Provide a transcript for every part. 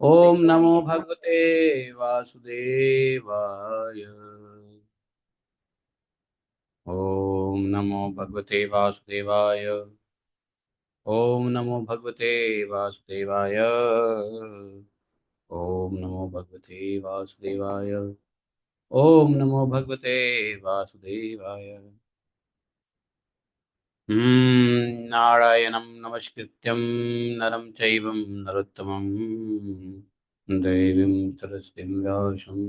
ओम नमो भगवते वासुदेवाय। ओम नमो भगवते वासुदेवाय। ओम नमो भगवते वासुदेवाय। ओम नमो भगवते वासुदेवाय। ओम नमो भगवते वासुदेवाय। नारायणं नमस्कृत्यं नरं चैव नरोत्तमं देवीं सरस्वतीं व्यासं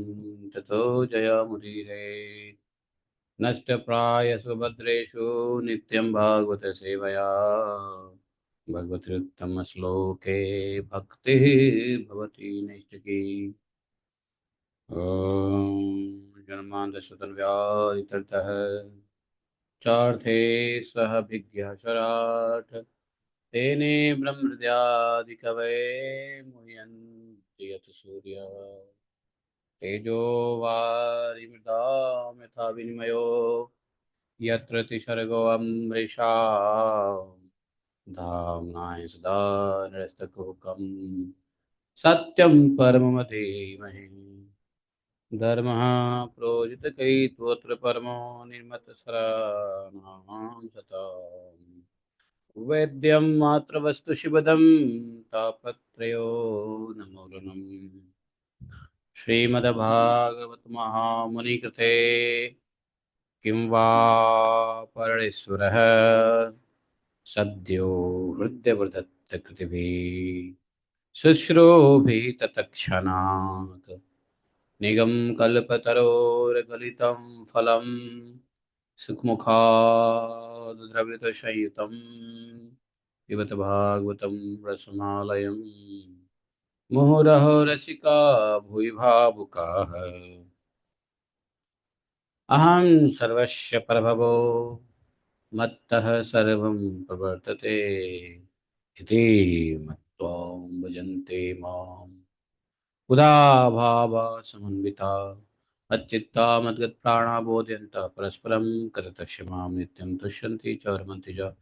ततो जयमुदीरये। नष्टप्रायसुभद्रेषु नित्यं भागवत सेवया भगवत्युत्तमश्लोके भक्तिः भवति नैष्टिकी। ॐ जन्मान्तशतव्याधितर्तः चार्थे सह विज्ञाचरात् तेने ब्रह्महृदयादिकवये मुह्यन्ति यत् सूर्य तेजो वारिमृदां यथा विनिमयो यत्र तिसर्गो अमृषा धाम्नाय सदा नरस्तकुहकं सत्यं परमं धीमहि धर्मः प्रोजितकैतवोऽत्र परमो निर्मतसराणां सताम् वैद्यं मात्रवस्तु शिवदं तापत्रयो नमोरनम् श्रीमद्भागवत महामुनिकृते किं वा परमेश्वरः सद्यो हृद्यवदत्तकृतिभिः शुश्रूभिततक्षणात् निगमकल्पतरोर्गलितं फलं सुखमुखाद्रवितशयितं पिबत भागवतं रसमालयं मुहुरहो रसिका भुवि भावुकाः। अहं सर्वस्य प्रभवो मत्तः सर्वं प्रवर्तते इति मत्वा भजन्ते माम् उदाभावा समन्विता अच्चित्ता मद्गतप्राणा बोधयन्तः परस्परं कृतस्य मां नित्यं तुष्यन्ति च रमन्ति च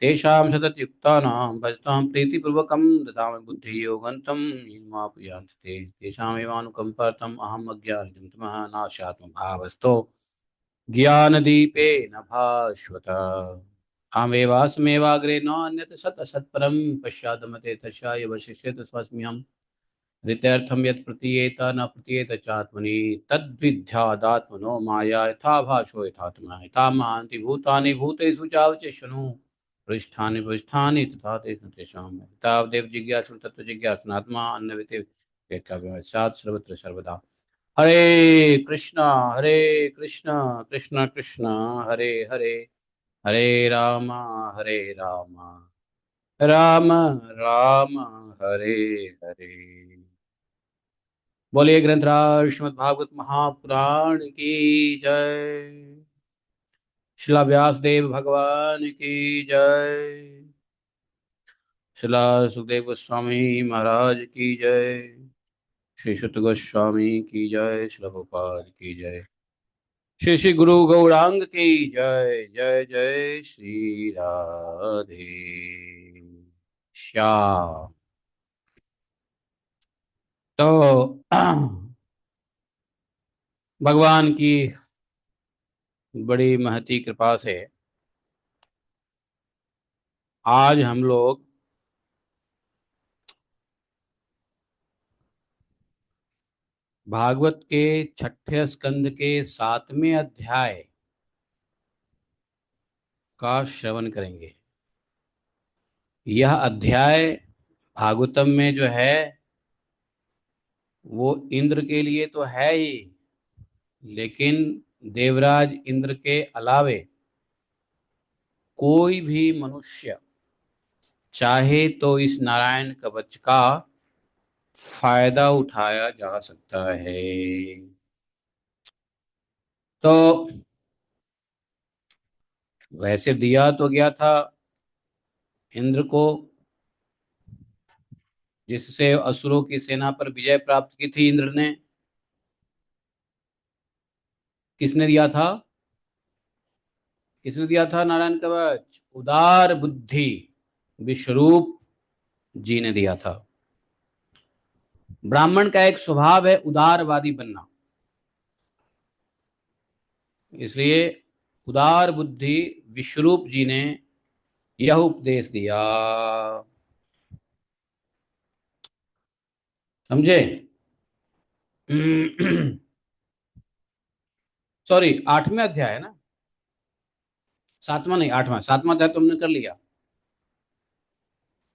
तेषां सततयुक्तानां भजतां प्रीतिपूर्वकं ददामि बुद्धियोगन्तं ये मापयान्ति ते तेषामेवानुकम्पार्थम् अहम् अज्ञानितं तमः नाशात्मभावस्तो ज्ञानदीपेन भास्वता अहमेवास्मेवाग्रे नान्यत् सत् असत्परं पश्चादमते तस्याय वशिष्यते स्वस्म्यहम् ऋत्यर्थं यत् प्रतीयेत न प्रतीयेत चात्मनि तद्विद्यादात्मनो माया यथा भाषो यथात्मा यथा महान्ति भूतानि भूतेषु चावचिष्यनु पृष्ठानि पृष्ठानि तथा तेषां तावदेव जिज्ञासु तत्त्व जिज्ञासनात्मा अन्यविते एकव्यवसात् सर्वत्र सर्वदा। हरे कृष्णा कृष्ण कृष्ण हरे हरे हरे राम राम राम हरे हरे। बोलिए ग्रंथराज श्रीमद् भागवत महापुराण की जय। शिला व्यास देव भगवान की जय। शिला सुखदेव गोस्वामी महाराज की जय। श्री शुत गोस्वामी की जय। शिला गोपाल की जय। श्री श्री गुरु गौरांग की जय। जय जय श्री राधे श्याम। तो भगवान की बड़ी महती कृपा से आज हम लोग भागवत के छठे स्कंद के 7वें अध्याय का श्रवण करेंगे। यह अध्याय भागवतम में जो है वो इंद्र के लिए तो है ही, लेकिन देवराज इंद्र के अलावे कोई भी मनुष्य चाहे तो इस नारायण कवच का फायदा उठाया जा सकता है। तो वैसे दिया तो गया था इंद्र को, जिससे असुरों की सेना पर विजय प्राप्त की थी इंद्र ने। किसने दिया था? किसने दिया था नारायण कवच? उदार बुद्धि विश्वरूप जी ने दिया था। ब्राह्मण का एक स्वभाव है उदारवादी बनना, इसलिए उदार बुद्धि विश्वरूप जी ने यह उपदेश दिया। समझे? सॉरी, 8वें अध्याय है ना? 7वां नहीं, 8वां। 7वां अध्याय तुमने कर लिया,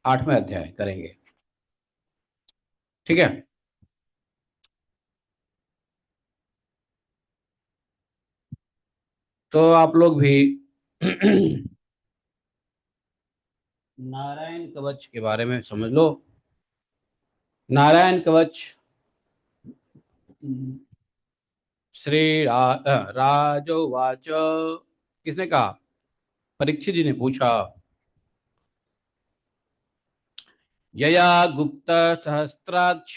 8वें अध्याय करेंगे। ठीक है। तो आप लोग भी नारायण कवच के बारे में समझ लो। नारायण कवच राजोवाच, किसने कहा? परीक्षित जी ने पूछा। यया गुप्त सहस्त्राक्ष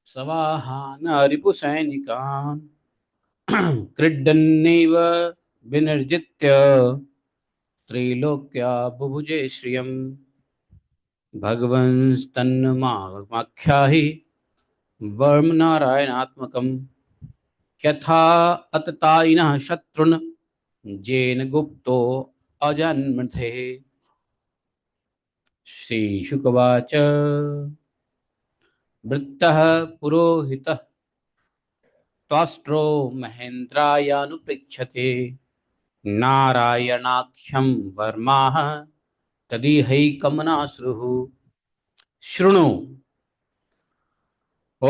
सवाहान रिपुसैनिकान् क्रीडन्नेव विनिर्जित्य त्रैलोक्या बुभुजे श्रियम् भगवंस्तन्माख्याहि वर्म नारायणात्मकम् यथा अततायिनः शत्रुन् जेन गुप्तो अजन्मथे। श्रीशुकवाच वृत्तः पुरोहितः त्वष्ट्रो महेन्द्रायानुपृच्छते नारायणाख्यं वर्माः तदिहैकमनाश्रुः। शृणु। ॐ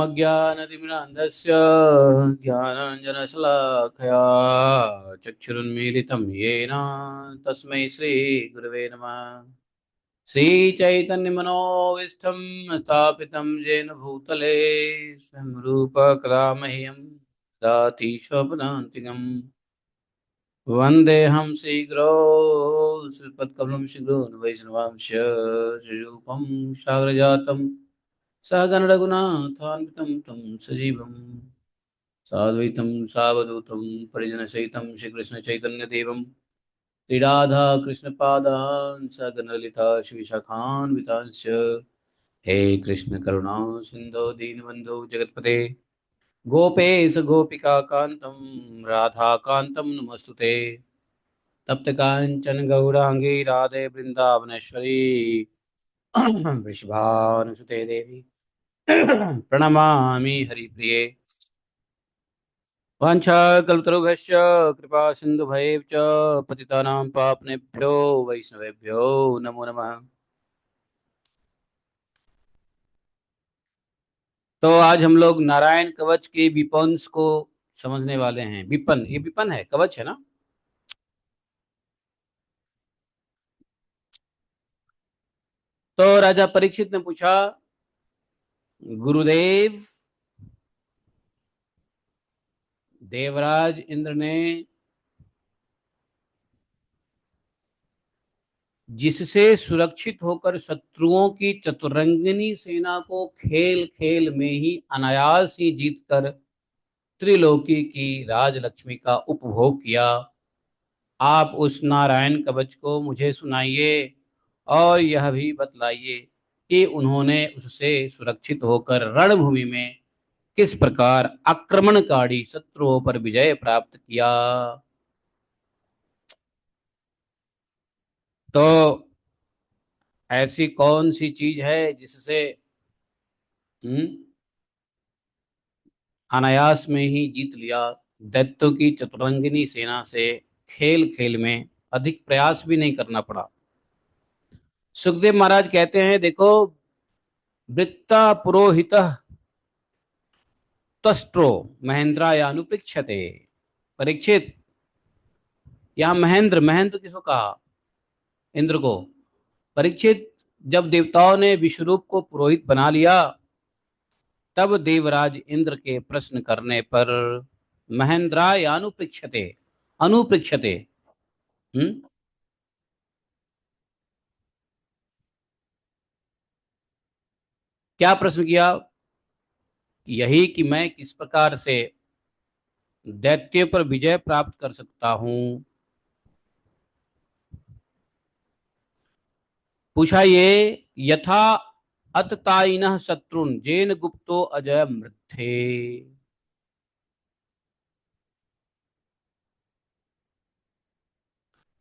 अज्ञानतिमिरान्धस्य ज्ञानाञ्जनशलाकया चक्षुरुन्मीलितं येन तस्मै श्रीगुरवे नमः। श्रीचैतन्यमनोविष्ठं स्थापितं येन भूतले स्वयं रूप कदा मह्यं ददाति स्वपदान्तिकम्। वन्देऽहं शीघ्रो श्रीपत्कमलं शीघ्रो वैष्णवांश श्रीरूपं सागरजातं सहगण रघुनाथान्वितं तं सजीवं साद्वैतं सावधूतं परिजनसहितं श्रीकृष्णचैतन्यदेवं श्रीराधा कृष्णपादान् सहगण ललिता श्रीशाखान्वितांश्च। हे कृष्ण करुणा सिन्धो दीनबन्धो जगत्पते गोपेश गोपिका कांतम राधा कांतम नमस्तुते। तप्त कांचन गौरांगी राधे वृंदावनेश्वरी वृषभानुसुते देवी प्रणमामि हरिप्रिये। वाञ्छाकल्पतरुभ्यश्च कृपा सिन्धुभैः च पतितानां पावनेभ्यो वैष्णवेभ्यो नमो नमः। तो आज हम लोग नारायण कवच के विपंस को समझने वाले हैं। विपन, ये विपन है, कवच है ना? तो राजा परीक्षित ने पूछा, गुरुदेव, देवराज इंद्र ने जिससे सुरक्षित होकर शत्रुओं की चतुरंगिनी सेना को खेल खेल में ही अनायास ही जीतकर त्रिलोकी की राजलक्ष्मी का उपभोग किया, आप उस नारायण कवच को मुझे सुनाइए और यह भी बतलाइए कि उन्होंने उससे सुरक्षित होकर रणभूमि में किस प्रकार आक्रमणकारी शत्रुओं पर विजय प्राप्त किया। तो ऐसी कौन सी चीज है जिससे हम्म अनायास में ही जीत लिया? दैत्यों की चतुरंगिनी सेना से खेल खेल में अधिक प्रयास भी नहीं करना पड़ा। सुखदेव महाराज कहते हैं, देखो, वृत्ता पुरोहित तस्ट्रो महेंद्रायानुपृक्षते। परीक्षित, यहाँ महेंद्र, महेंद्र किसको कहा? इंद्र को। परीक्षित, जब देवताओं ने विश्वरूप को पुरोहित बना लिया, तब देवराज इंद्र के प्रश्न करने पर महेंद्राय अनुपृक्षते, अनुपृक्षते। हम्म क्या प्रश्न किया? यही कि मैं किस प्रकार से दैत्य पर विजय प्राप्त कर सकता हूं। पूछा ये, यथा अततायिनः शत्रुन जेन गुप्तो अजय मृथे।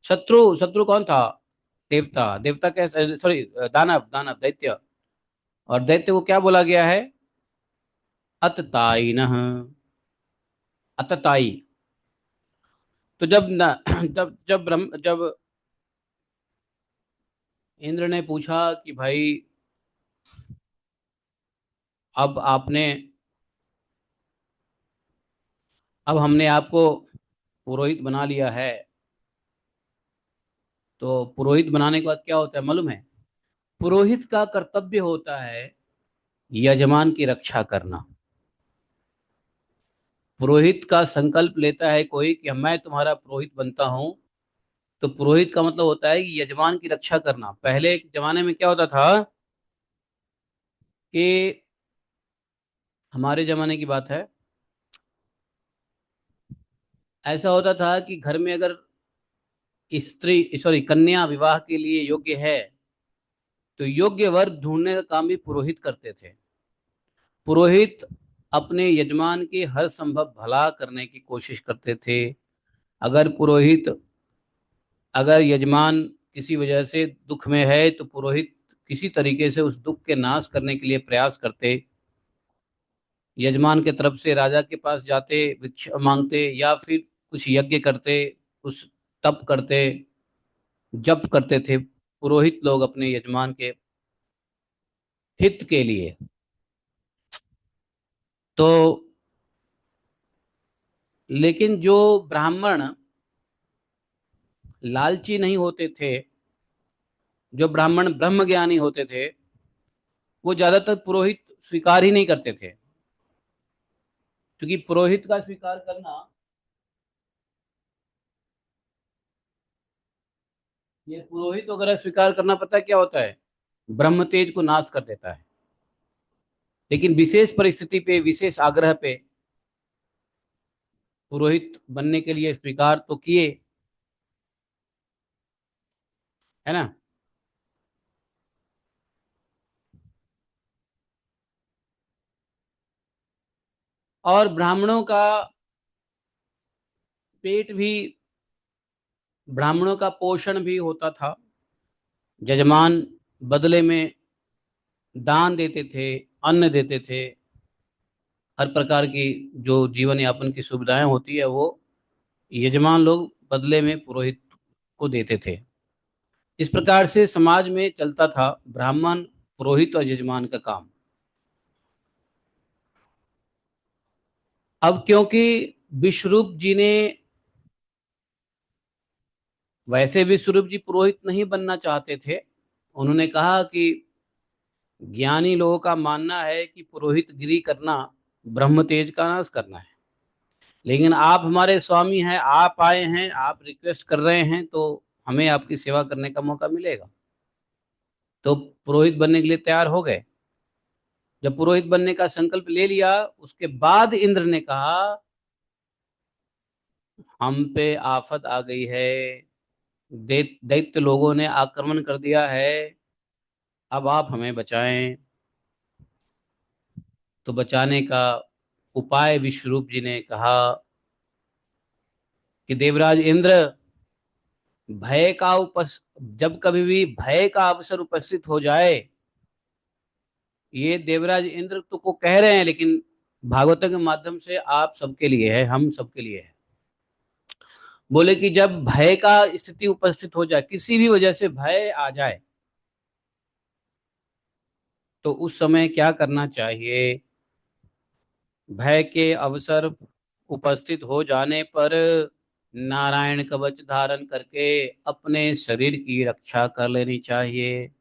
शत्रु, शत्रु कौन था? देवता। देवता कैसे, सॉरी, दानव, दानव दैत्य। और दैत्य को क्या बोला गया है? अततायिनः, अतताई। तो जब न, जब इंद्र ने पूछा कि भाई अब आपने, अब हमने आपको पुरोहित बना लिया है, तो पुरोहित बनाने के बाद क्या होता है मालूम है? पुरोहित का कर्तव्य होता है यजमान की रक्षा करना। पुरोहित का संकल्प लेता है कोई कि मैं तुम्हारा पुरोहित बनता हूं, तो पुरोहित का मतलब होता है कि यजमान की रक्षा करना। पहले के जमाने में क्या होता था कि, हमारे जमाने की बात है, ऐसा होता था कि घर में अगर स्त्री, सॉरी, कन्या विवाह के लिए योग्य है, तो योग्य वर ढूंढने का काम भी पुरोहित करते थे। पुरोहित अपने यजमान की हर संभव भला करने की कोशिश करते थे। अगर पुरोहित, अगर यजमान किसी वजह से दुख में है, तो पुरोहित किसी तरीके से उस दुख के नाश करने के लिए प्रयास करते। यजमान के तरफ से राजा के पास जाते, भिक्षा मांगते, या फिर कुछ यज्ञ करते, कुछ तप करते, जप करते थे पुरोहित लोग अपने यजमान के हित के लिए। तो लेकिन जो ब्राह्मण लालची नहीं होते थे, जो ब्राह्मण ब्रह्म ज्ञानी होते थे, वो ज्यादातर पुरोहित स्वीकार ही नहीं करते थे। क्योंकि पुरोहित का स्वीकार करना, ये पुरोहित वगैरह स्वीकार करना, पता है क्या होता है? ब्रह्म तेज को नाश कर देता है। लेकिन विशेष परिस्थिति पे, विशेष आग्रह पे पुरोहित बनने के लिए स्वीकार तो किए, है ना। और ब्राह्मणों का पेट भी, ब्राह्मणों का पोषण भी होता था। जजमान बदले में दान देते थे, अन्न देते थे, हर प्रकार की जो जीवन यापन की सुविधाएं होती है, वो यजमान लोग बदले में पुरोहित को देते थे। इस प्रकार से समाज में चलता था ब्राह्मण, पुरोहित और यजमान का काम। अब क्योंकि विश्वरूप जी ने, वैसे विश्वरूप जी पुरोहित नहीं बनना चाहते थे। उन्होंने कहा कि ज्ञानी लोगों का मानना है कि पुरोहित गिरी करना ब्रह्म तेज का नाश करना है। लेकिन आप हमारे स्वामी हैं, आप आए हैं, आप रिक्वेस्ट कर रहे हैं, तो हमें आपकी सेवा करने का मौका मिलेगा। तो पुरोहित बनने के लिए तैयार हो गए। जब पुरोहित बनने का संकल्प ले लिया, उसके बाद इंद्र ने कहा हम पे आफत आ गई है, दैत्य लोगों ने आक्रमण कर दिया है, अब आप हमें बचाएं। तो बचाने का उपाय विश्वरूप जी ने कहा कि देवराज इंद्र, भय का जब कभी भी भय का अवसर उपस्थित हो जाए, ये देवराज इंद्र तो को कह रहे हैं, लेकिन भागवतों के माध्यम से आप सबके लिए है, हम सबके लिए है। बोले कि जब भय का स्थिति उपस्थित हो जाए, किसी भी वजह से भय आ जाए, तो उस समय क्या करना चाहिए? भय के अवसर उपस्थित हो जाने पर नारायण कवच धारण करके अपने शरीर की रक्षा कर लेनी चाहिए।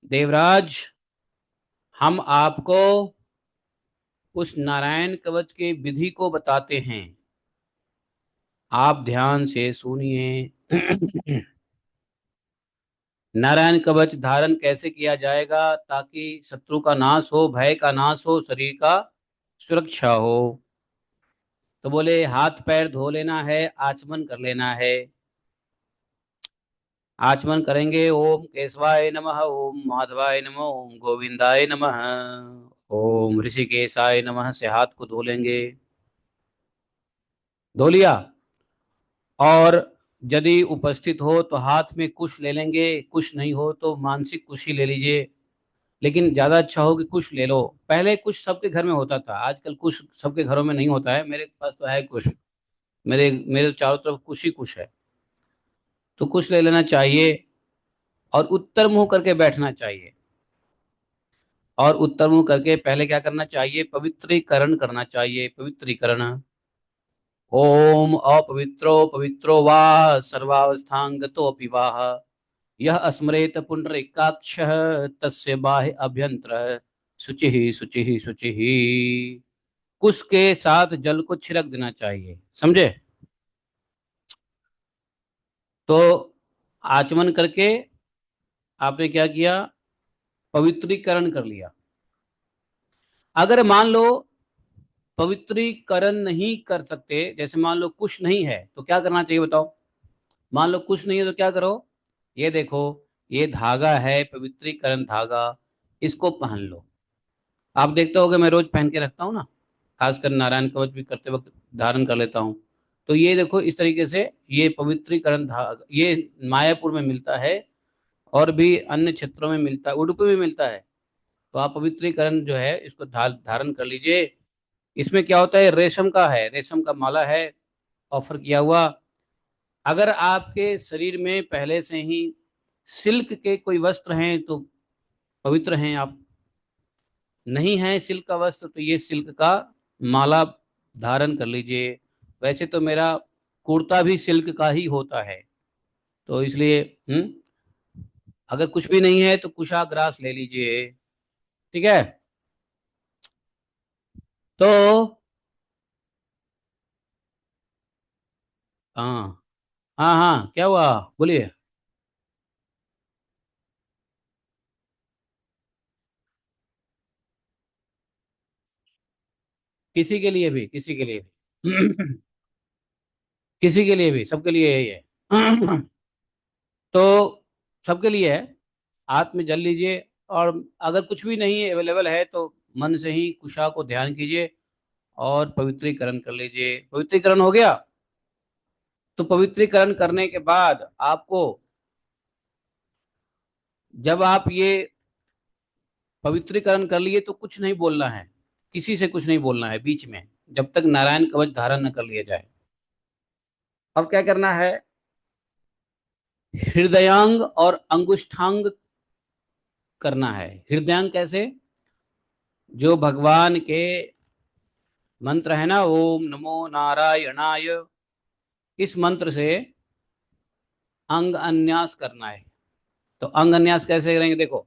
देवराज, हम आपको उस नारायण कवच के विधि को बताते हैं, आप ध्यान से सुनिए। नारायण कवच धारण कैसे किया जाएगा ताकि शत्रु का नाश हो, भय का नाश हो, शरीर का सुरक्षा हो? तो बोले हाथ पैर धो लेना है, आचमन कर लेना है। आचमन करेंगे। ओम केशवाय नमः, ओम माधवाय नमः, ओम गोविंदाय नमः, ओम ऋषिकेशाय नमः से हाथ को धो लेंगे। धो लिया। और यदि उपस्थित हो तो हाथ में कुश ले लेंगे, कुश नहीं हो तो मानसिक कुश ही ले लीजिए। लेकिन ज्यादा अच्छा हो कि कुश ले लो। पहले कुश सबके घर में होता था, आजकल कुश सबके घरों में नहीं होता है। मेरे पास तो है कुश, मेरे मेरे चारों तरफ कुश ही कुश है। तो कुश ले लेना चाहिए और उत्तर मुंह करके बैठना चाहिए। और उत्तर मुंह करके पहले क्या करना चाहिए, पवित्रीकरण करना चाहिए। पवित्रीकरण। ओम अपवित्रो पवित्रो वा सर्वावस्थांगतोऽपि वाह यह स्मरेत पुंडरीकाक्ष तस्य बाह्य अभ्यंतर शुचि शुचि शुचि। कुश के साथ जल को छिड़क देना चाहिए, समझे। तो आचमन करके आपने क्या किया, पवित्रीकरण कर लिया। अगर मान लो पवित्रीकरण नहीं कर सकते, जैसे मान लो कुश नहीं है, तो क्या करना चाहिए बताओ। मान लो कुश नहीं है तो क्या करो, ये देखो, ये धागा है पवित्रीकरण धागा, इसको पहन लो। आप देखते होगे मैं रोज पहन के रखता हूँ ना, खासकर नारायण कवच भी करते वक्त धारण कर लेता हूँ। तो ये देखो इस तरीके से, ये पवित्रीकरण धागा ये मायापुर में मिलता है और भी अन्य क्षेत्रों में मिलता है, उडुपी में मिलता है। तो आप पवित्रीकरण जो है इसको धारण कर लीजिए। इसमें क्या होता है, रेशम का है, रेशम का माला है, ऑफर किया हुआ। अगर आपके शरीर में पहले से ही सिल्क के कोई वस्त्र हैं तो पवित्र हैं आप। नहीं है सिल्क का वस्त्र तो ये सिल्क का माला धारण कर लीजिए। वैसे तो मेरा कुर्ता भी सिल्क का ही होता है, तो इसलिए अगर कुछ भी नहीं है तो कुशाग्रास ले लीजिए। ठीक है। तो हाँ, हाँ हाँ, क्या हुआ, बोलिए। किसी के लिए भी, किसी के लिए भी किसी के लिए भी, सबके लिए यही है। तो सबके लिए है। हाथ में जल लीजिए। और अगर कुछ भी नहीं अवेलेबल है तो मन से ही कुशा को ध्यान कीजिए और पवित्रीकरण कर लीजिए। पवित्रीकरण हो गया। तो पवित्रीकरण करने के बाद आपको, जब आप ये पवित्रीकरण कर लिए तो कुछ नहीं बोलना है, किसी से कुछ नहीं बोलना है बीच में, जब तक नारायण कवच धारण न कर लिया जाए। अब क्या करना है, हृदयांग और अंगुष्ठांग करना है। हृदयांग कैसे, जो भगवान के मंत्र है ना, ओम नमो नारायणाय, इस मंत्र से अंग अन्यास करना है। तो अंग अन्यास कैसे करेंगे, देखो।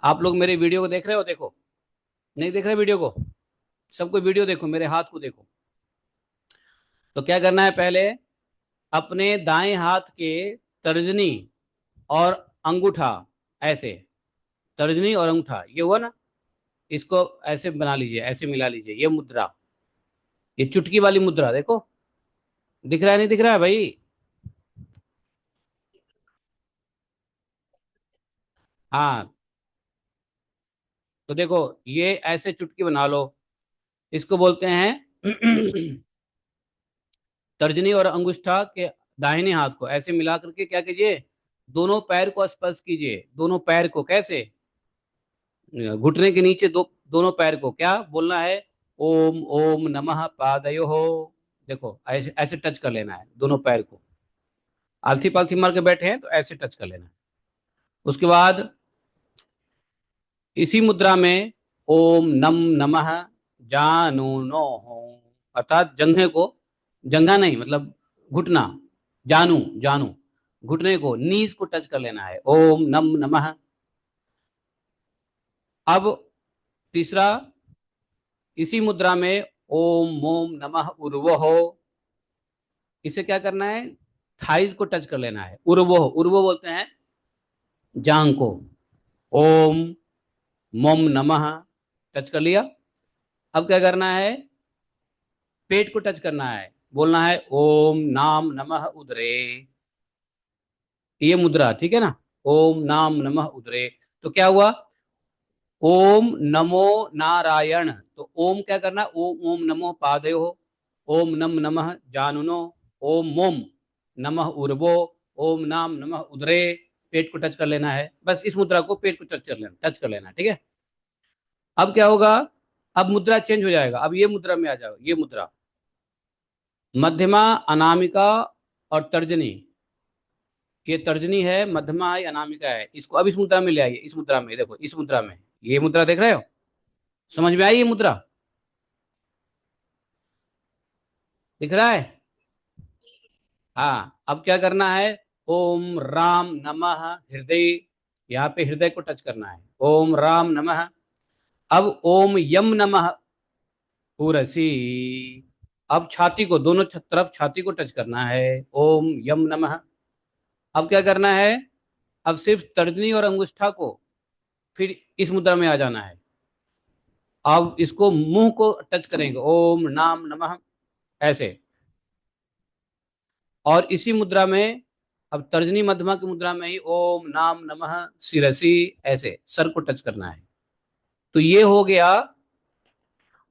आप लोग मेरे वीडियो को देख रहे हो, देखो। नहीं देख रहे वीडियो को, सबको वीडियो देखो, मेरे हाथ को देखो। तो क्या करना है, पहले अपने दाएं हाथ के तर्जनी और अंगूठा, ऐसे तर्जनी और अंगूठा ये हुआ ना, इसको ऐसे बना लीजिए, ऐसे मिला लीजिए, ये मुद्रा, ये चुटकी वाली मुद्रा, देखो। दिख रहा है, नहीं दिख रहा है भाई। हाँ, तो देखो ये ऐसे चुटकी बना लो। इसको बोलते हैं तर्जनी और अंगुष्ठा के दाहिने हाथ को ऐसे मिला करके क्या कीजिए, दोनों पैर को स्पर्श कीजिए। दोनों पैर को कैसे, घुटने के नीचे दोनों पैर को क्या बोलना है, ओम ओम नमः पादयो हो। देखो ऐसे ऐसे टच कर लेना है दोनों पैर को। आलथी पालथी मार के बैठे हैं तो ऐसे टच कर लेना है। उसके बाद इसी मुद्रा में ओम नम नमः जानू नो हो, अर्थात जंघे को, जंघा नहीं मतलब घुटना, जानू जानू, घुटने को, नीज को टच कर लेना है, ओम नम नमः। अब तीसरा, इसी मुद्रा में ओम मोम नमः उर्वहो, इसे क्या करना है, थाइज को टच कर लेना है, उर्वो उर्वो बोलते हैं जांग को। ओम मोम नमः, टच कर लिया। अब क्या करना है, पेट को टच करना है, बोलना है ओम नाम नमः उदरे। ये मुद्रा, ठीक है ना। ओम नाम नमः उदरे। तो क्या हुआ, ओम नमो नारायण। तो ओम क्या करना, ओम ओम नमो पादयो, ओम नम नमः जानुनो, ओम मोम नमः उर्वो, ओम नाम नमः उदरे। पेट को टच कर लेना है, बस इस मुद्रा को पेट को टच कर लेना, ठीक है। अब क्या होगा, अब मुद्रा चेंज हो जाएगा, अब ये मुद्रा में आ जाओ, ये मुद्रा मध्यमा, अनामिका और तर्जनी। ये तर्जनी है, मध्यमा है, अनामिका है, इसको अब इस मुद्रा में ले आइए, इस मुद्रा में देखो, इस मुद्रा में, ये मुद्रा देख रहे हो, समझ में आई ये मुद्रा, दिख रहा है। हाँ, अब क्या करना है, ओम राम नमः हृदय, यहाँ पे हृदय को टच करना है, ओम राम नमः। अब ओम यम नमः उरसी। अब छाती को, दोनों तरफ छाती को टच करना है, ओम यम नमः। अब क्या करना है, अब सिर्फ तर्जनी और अंगुष्ठा को फिर इस मुद्रा में आ जाना है। अब इसको मुंह को टच करेंगे, ओम नाम नमः, ऐसे। और इसी मुद्रा में, अब तर्जनी मध्यमा की मुद्रा में ही ओम नाम नमः शिरसी, ऐसे सर को टच करना है। तो ये हो गया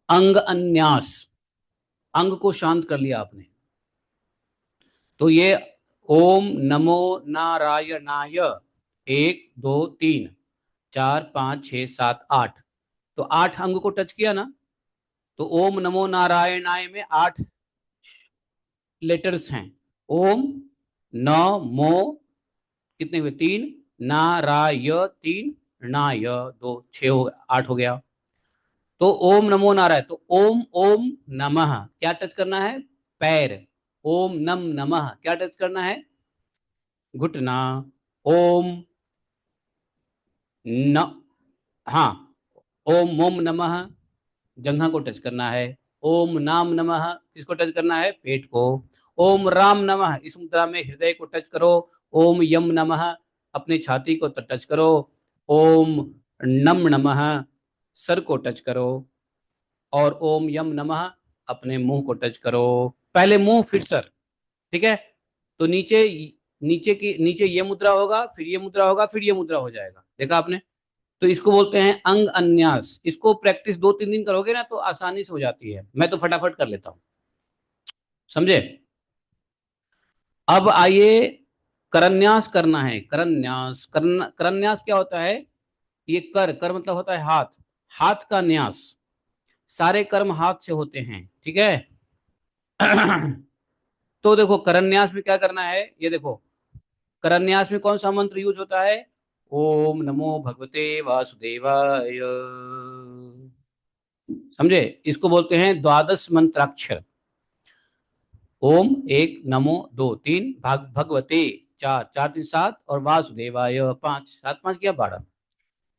अंग अन्यास, अंग को शांत कर लिया आपने। तो ये ओम नमो नारायणाय, 1 2 3 4 5 6 7 8, तो 8 अंग को टच किया ना। तो ओम नमो नारायणाय में 8 लेटर्स हैं, ओम न मो, कितने हुए, 3, नाराय 3, नाय 2, 6 हो, 8 हो गया। तो ओम नमो नारायण, तो ओम ओम नमः क्या टच करना है, पैर, ओम नम नमः क्या टच करना है, घुटना, ओम न, हाँ, ओम मोम नमः जंघा को टच करना है, ओम नाम नमः किसको टच करना है, पेट को, ओम राम नमः इस मुद्रा में हृदय को टच करो, ओम यम नमः अपनी छाती को टच करो, ओम नम नमः सर को टच करो, और ओम यम नमः अपने मुंह को टच करो, पहले मुंह फिर सर, ठीक है। तो नीचे, नीचे ये मुद्रा होगा, फिर ये मुद्रा होगा, फिर ये मुद्रा हो जाएगा, देखा आपने। तो इसको बोलते हैं अंग अन्यास। इसको प्रैक्टिस 2 3 दिन करोगे ना तो आसानी से हो जाती है, मैं तो फटाफट कर लेता हूं, समझे। अब आइए, करन्यास करना है, करन्यास, करन्यास क्या होता है, ये कर कर मतलब होता है हाथ, हाथ का न्यास, सारे कर्म हाथ से होते हैं, ठीक है। तो देखो करन्यास में क्या करना है, ये देखो, करन्यास में कौन सा मंत्र यूज होता है, ओम नमो भगवते वासुदेवाय, समझे। इसको बोलते हैं द्वादश मंत्राक्षर। ओम 1 नमो 2 3 भगवते 4 4 3 7 और वासुदेवाय 5 7 5 क्या 12।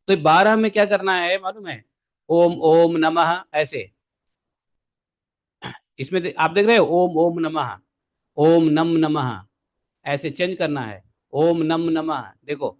तो 12 में क्या करना है मालूम है, ओम ओम नमः ऐसे, इसमें आप देख रहे हो, ओम ओम नमः, ओम नम नमः, ऐसे चेंज करना है, ओम नम नमः, देखो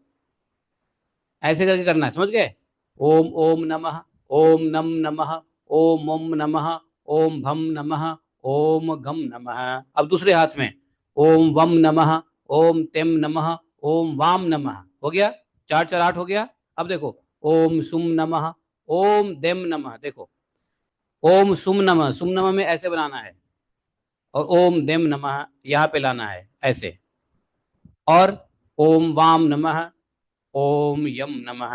ऐसे करके करना है, समझ गए। ओम ओम नमः, ओम नम नमः, ओम ओम नमः, ओम भम नमः, ओम गम नमः। अब दूसरे हाथ में, ओम वम नमः, ओम तेम नमः, ओम वाम नमः, हो गया, 4 4 8 हो गया। अब देखो, ओम सुम नमः, ओम देम नमः, देखो, ओम सुम नमः में ऐसे बनाना है, और ओम देम नमः यहाँ पे लाना है ऐसे, और ओम वाम नमः, ओम यम नमः,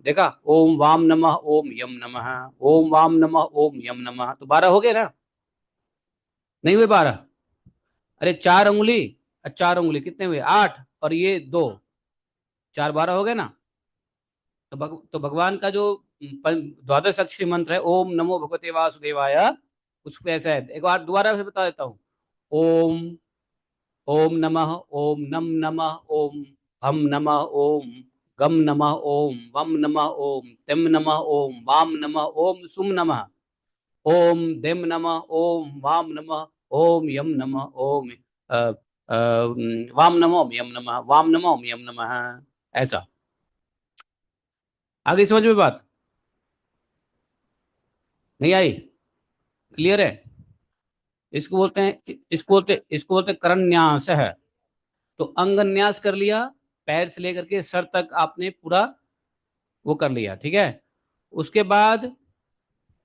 देखा, ओम वाम नमः, ओम यम नमः, ओम वाम नमः, ओम यम नमः। तो 12 हो गए ना, नहीं हुए 12, अरे 4 उंगली, 4 उंगली कितने हुए, 8, और ये 2, 4 12 हो गए ना। तो तो भगवान का जो द्वादश अक्षरी मंत्र है, ओम नमो भगवते वासुदेवाय, उसको ऐसा है, एक बार दोबारा से बता देता हूँ, ओम ओम नमः, ओम नम नमः, ओम हम नमः, ओम गम नमः, ओम वम नमः, ओम तेम नमः, ओम वाम नमः, ओम सुम नमः, ओम देम नमः, ओम वाम नमः, ओम यम नमः, ओम अ, वाम नमः, ओम यम नमः, वाम नमः, ओम यम नमः, ऐसा। आगे समझ में बात, नहीं आई, क्लियर है। इसको बोलते हैं, इसको बोलते हैं करन्यास है। तो अंगन्यास कर लिया, पैर से लेकर के सर तक आपने पूरा वो कर लिया, ठीक है। उसके बाद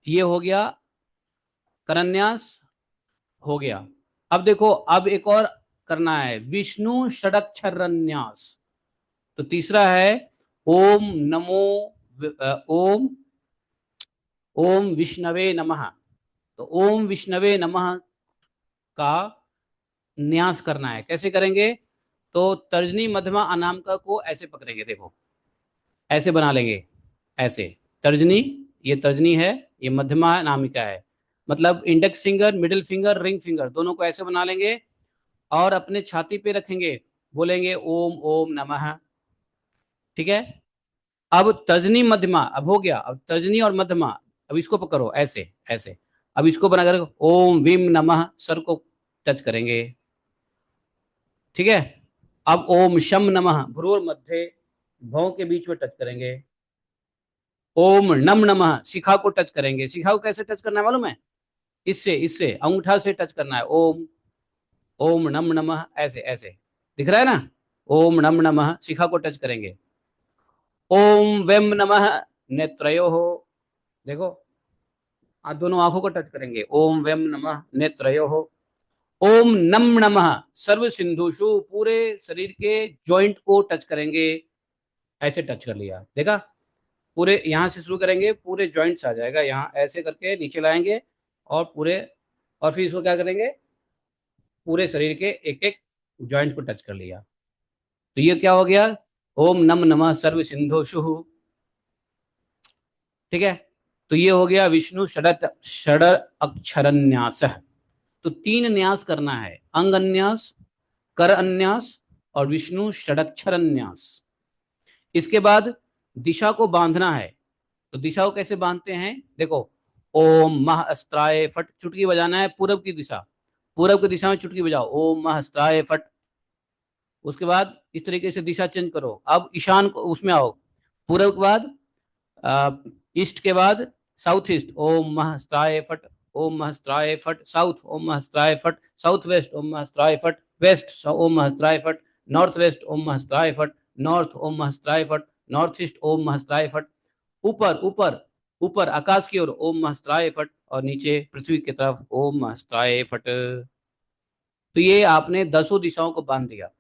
ये हो गया करन्यास, हो गया। अब देखो, अब एक और करना है, विष्णु षडक्षरन्यास। तो तीसरा है ओम नमो ओम ओम विष्णवे नमः। तो ओम विष्णवे नमः का न्यास करना है। कैसे करेंगे? तो तर्जनी मध्यमा अनामिका को ऐसे पकड़ेंगे, देखो ऐसे बना लेंगे, ऐसे। तर्जनी, ये तर्जनी है, ये मध्यमा अनामिका है, मतलब index finger, middle finger, ring finger दोनों को ऐसे बना लेंगे और अपने छाती पे रखेंगे, बोलेंगे ओम ओम नमः, ठीक है। अब तर्जनी मध्यमा अब हो गया, अब तर्जनी और मध्यमा, अब इसको पकड़ो ऐसे ऐसे। अब इसको बनाकर ओम विम नमः, सर को टच करेंगे, ठीक है। अब ओम शम नमः, भ्रूर मध्य भौं के बीच में टच करेंगे। ओम नम नमः, शिखा को टच करेंगे। शिखा को कैसे टच करना है मालूम है? इससे इससे अंगूठा से टच करना है। ओम ओम नम नमः, ऐसे ऐसे, दिख रहा है ना? ओम नम नमः, शिखा को टच करेंगे। ओम वेम नमः, नेत्रयो हो, देखो आप दोनों आंखों को टच करेंगे। ओम वेम नमः नेत्रयो हो। ओम नम नमः सर्व सिंधुषु, पूरे शरीर के जॉइंट को टच करेंगे, ऐसे टच कर लिया, देखा? पूरे यहाँ से शुरू करेंगे, पूरे जॉइंट्स आ जाएगा, यहाँ ऐसे करके नीचे लाएंगे और पूरे, और फिर इसको क्या करेंगे, पूरे शरीर के एक एक जॉइंट को टच कर लिया। तो ये क्या हो गया? ओम नम नमः सर्व सिंधुषु, ठीक है। तो ये हो गया विष्णु षड अक्षरन्यास। तो तीन न्यास करना है, अंग अन्यास, कर अन्यास और विष्णु षडक्षरन्यास। इसके बाद दिशा को बांधना है। तो दिशा को कैसे बांधते हैं, देखो ओम मह अस्त्राय फट, चुटकी बजाना है पूरब की दिशा, पूरब की दिशा में चुटकी बजाओ, ओम मह अस्त्राय फट। उसके बाद इस तरीके से दिशा चेंज करो, अब ईशान को उसमें आओ, पूरब के बाद ईस्ट के बाद साउथ ईस्ट, ओम महस्त्राय फट, ओम महस्त्राय फट साउथ, ओम महस्त्राय फट साउथ वेस्ट, ओम महस्त्राय फट वेस्ट, ओम महस्त्राय फट नॉर्थ वेस्ट, ओम महस्त्राय फट नॉर्थ, ओम महस्त्राय फट नॉर्थ ईस्ट, ओम महस्त्राय फट ऊपर ऊपर ऊपर आकाश की ओर, ओम महस्त्राय फट, और नीचे पृथ्वी की तरफ, ओम महस्त्राय फट। तो ये आपने दसों दिशाओं को बांध दिया।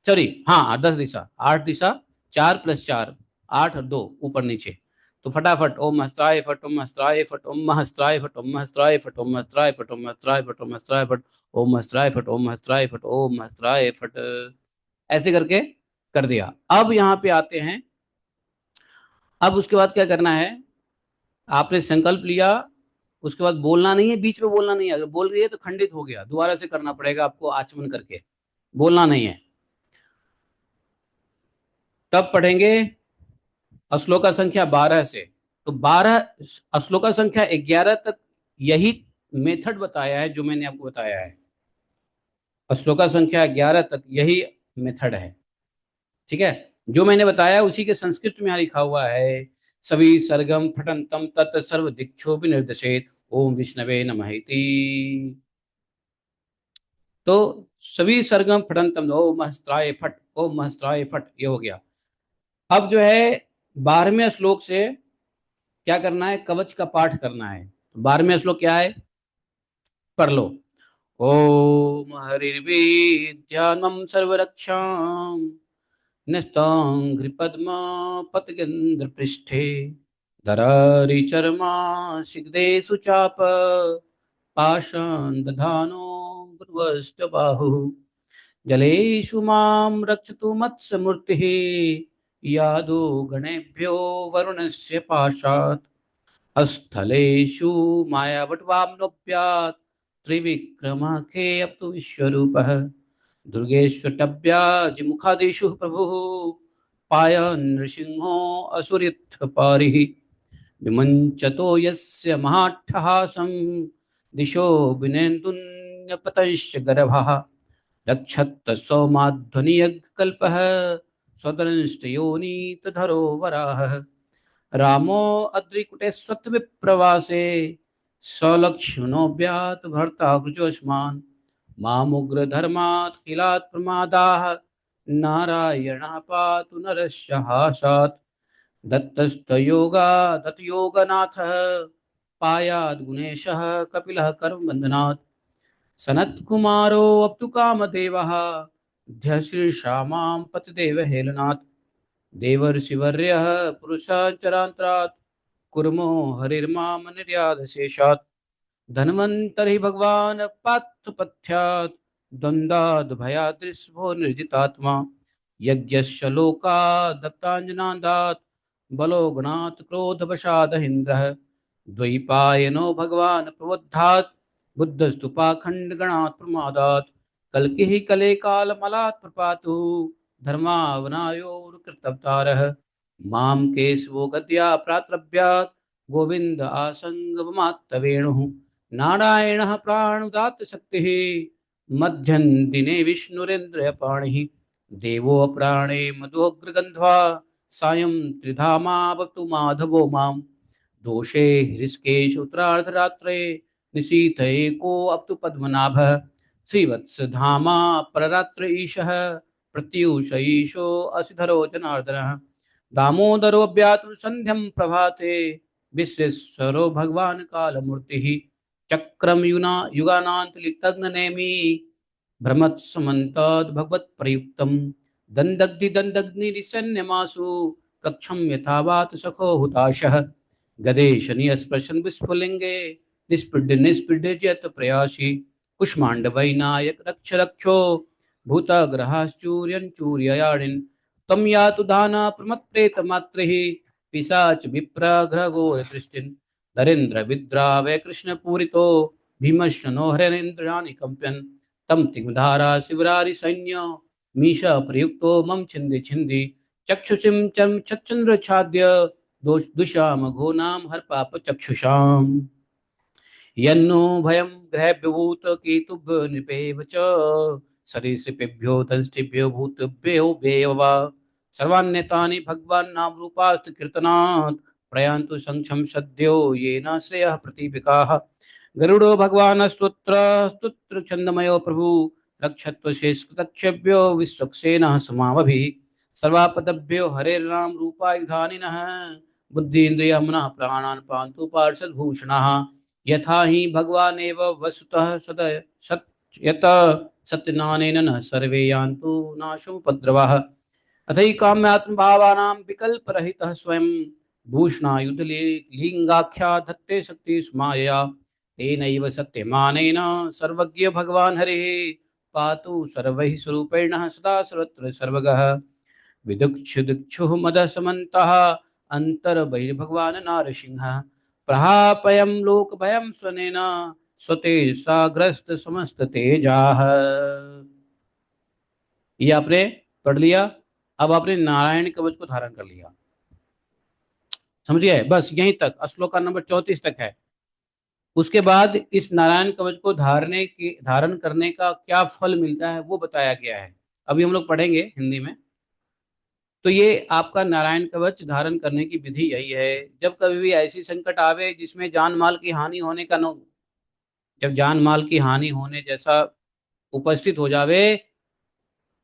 सॉरी, हाँ 10 दिशा, 8 दिशा, 4 + 4, 8 और 2 ऊपर नीचे। तो फटाफट ओम हस्त्राय फट, ओम हस्त्राय फट, ओम हस्त्राय फट, ओम हस्त्राय फट, ओम हस्त्राय फट, ओम हस्त्राय फट, ओम हस्त्राय फट, ओम हस्त्राय फट, ओम हस्त्राय फट, ओम हस्त्राय फट, ऐसे करके कर दिया। अब यहाँ पे आते हैं, अब उसके बाद क्या करना है, आपने संकल्प लिया, उसके बाद बोलना नहीं है, बीच में बोलना नहीं है, अगर बोल रही है तो खंडित हो गया, दोबारा से करना पड़ेगा आपको आचमन करके, बोलना नहीं है। तब पढ़ेंगे श्लोका संख्या 12 से। तो 12 श्लोका संख्या 11 तक यही मेथड बताया है जो मैंने आपको बताया है, श्लोका संख्या 11 तक यही मेथड है, ठीक है। जो मैंने बताया उसी के संस्कृत में यहाँ लिखा हुआ है, सभी सरगम फटंतम तत् सर्व दिक्षो निर्देशेत, ओम विष्णवे नमः इति। तो सभी सरगम फटंतम, ओम महस्त्राय फट, ओम महस्त्राय फट, ये हो गया। अब जो है 12वें श्लोक से क्या करना है, कवच का पाठ करना है। तो 12वें श्लोक क्या है, पढ़ लो। ओम हरिर्विद्यानम सर्वरक्षाम नस्तांघ्रिपद्मा पतगेन्द्र पृष्ठे धरारिचर्मा सिगदेषु चाप पाषाण दधानो गुरुवश्च बाहु जलेषु मां रक्षतु मत्स्यमूर्तिः यादो गणेभ्यो वरुणस्य पाशात् स्थलेषु मायावट्वाम्नोऽप्यात् त्रिविक्रमाख्ये अप्तु विश्वरूपः दुर्गेष्वटव्याजिमुखादिषु प्रभुः पायन् नृसिंहो असुरित्थपारिः विमञ्चतो यस्य महाट्टहासं दिशो विनेन्दुन्यपतश्च गर्भः रक्षत्त सौमाध्वनियज्ञकल्पः स्वदंष्टयोनीतधरो वराहः रामो अद्रिकुटे स्वत्विप्रवासे सलक्ष्मणोऽव्यात् भर्ता कृजोऽस्मान् मामुग्रधर्मात् किलात् प्रमादाः नारायणः पातु नरस्य हासात् दत्तस्तयोगा दत्तयोगनाथः पायाद् गुणेशः कपिलः कर्मबन्धनात् सनत्कुमारो अप्तु कामदेवः ध्यशीर्षा मां पतिदेव हेलनात् देवर्षिवर्यः पुरुषाचरान्तरात् कुर्मो हरिर्माम निर्याधशेषात् धन्वन्तरि भगवान् पार्थपथ्यात् द्वन्द्वाद् भयाद्रिस्वो निर्जितात्मा यज्ञस्य लोकात् दत्ताञ्जनादात् बलो गुणात् क्रोधवशादहीन्द्रः द्वैपायनो भगवान् प्रबोद्धात् बुद्धस्तु पाखण्डगणात् प्रमादात् कल्किः कले कालमलात् प्रपातु धर्मावनायोर्कृतवतारः मां केशवो गद्या प्रातरभ्यात् गोविन्द आसङ्गमात्तवेणुः नारायणः प्राणुदात्त शक्तिः मध्यं दिने विष्णुरेन्द्रपाणिः देवो प्राणे मधुग्रगन्ध्वा सायं त्रिधामावतु माधवो मां दोषे हृष्केश उत्तरार्धरात्रे निशीथ एको अप्तु पद्मनाभः श्रीवत्सधामा पररात्र ईशः प्रत्यूष ईशो असिधरो जनार्दनः दामोदरो व्यातु संध्यं प्रभाते विश्वेश्वरो भगवान् कालमूर्तिः चक्रम युना युगानांत लिप्तग्ननेमि भ्रमत्समन्ताद् भगवत्प्रयुक्तं दन्दग्धि दन्दग्निरिसन्यमासु कक्षं यथावात् सखो हुताशः गदेशनि स्पृशन विस्फुलिंगे निस्पृढ़ निस्पृढ़ जत प्रयासी कुष्मांडवैनायक रक्ष रक्षो भूतग्रहाश्चूर्यं चूर्ययाडिन् तम यातु दाना प्रमत्प्रेत मात्रिः पिशाच विप्रघ्रघोर दृष्टिन् नरेन्द्र विद्रावय कृष्ण पूरितो भीमश्चनो हरेन्द्राणि कंप्यन् तम तिग्धारा शिवरारि सैन्य मीशा प्रयुक्तो मम छिंदि छिंदि चक्षुषिं चम चन्द्र छाद्य दुशाम घो नाम हर पाप चक्षुषाम यन्नो भयं ग्रहभ्यभूत केतुभ्य नृपेव च सरीसृपेभ्यो दंष्टिभ्यो भूतेभ्यो भेवा सर्वान्यतानि भगवान् नाम रूपास्त कीर्तनात् प्रयान्तु संक्षम सद्यो येन श्रेयः प्रतीपिकाः गरुडो भगवान् स्तोत्र स्तोत्र छंदमयो प्रभु रक्षत्व शेषकृतक्षेभ्यो विश्वक्सेनः समावभिः सर्वापदभ्यो हरेर्नाम रूपायुधानिनः बुद्धीन्द्रिय मनः प्राणान् पान्तु पार्षद्भूषणः यथा हि भगवान् एव वस्तुतः सद सत् यत सत्यनानेन न सर्वे यान्तु नाशोपद्रवः अथैकाम्यात्मभावानां विकल्परहितः स्वयं भूषणायुध लिंगाख्या धत्ते शक्ति स्मायया तेनैव सत्यमानेन सर्वज्ञ भगवान् हरिः पातु सर्वैः स्वरूपेणः सदा सर्वत्र सर्वगः विदुक्षुदुक्षुः मदः समन्तः अन्तर्बहिर्भगवान् नारसिंहः प्रहापयं लोकभयं स्वनेन स्वतेजसाग्रस्त समस्त तेजाः। ये आपने पढ़ लिया। अब आपने नारायण कवच को धारण कर लिया, समझ गए? बस यहीं तक, श्लोक नंबर 34 तक है। उसके बाद इस नारायण कवच को धारण करने का क्या फल मिलता है वो बताया गया है। अभी हम लोग पढ़ेंगे हिंदी में। तो ये आपका नारायण कवच धारण करने की विधि यही है। जब कभी भी ऐसी संकट आवे जिसमें जान माल की हानि होने का न जब जान माल की हानि होने जैसा उपस्थित हो जावे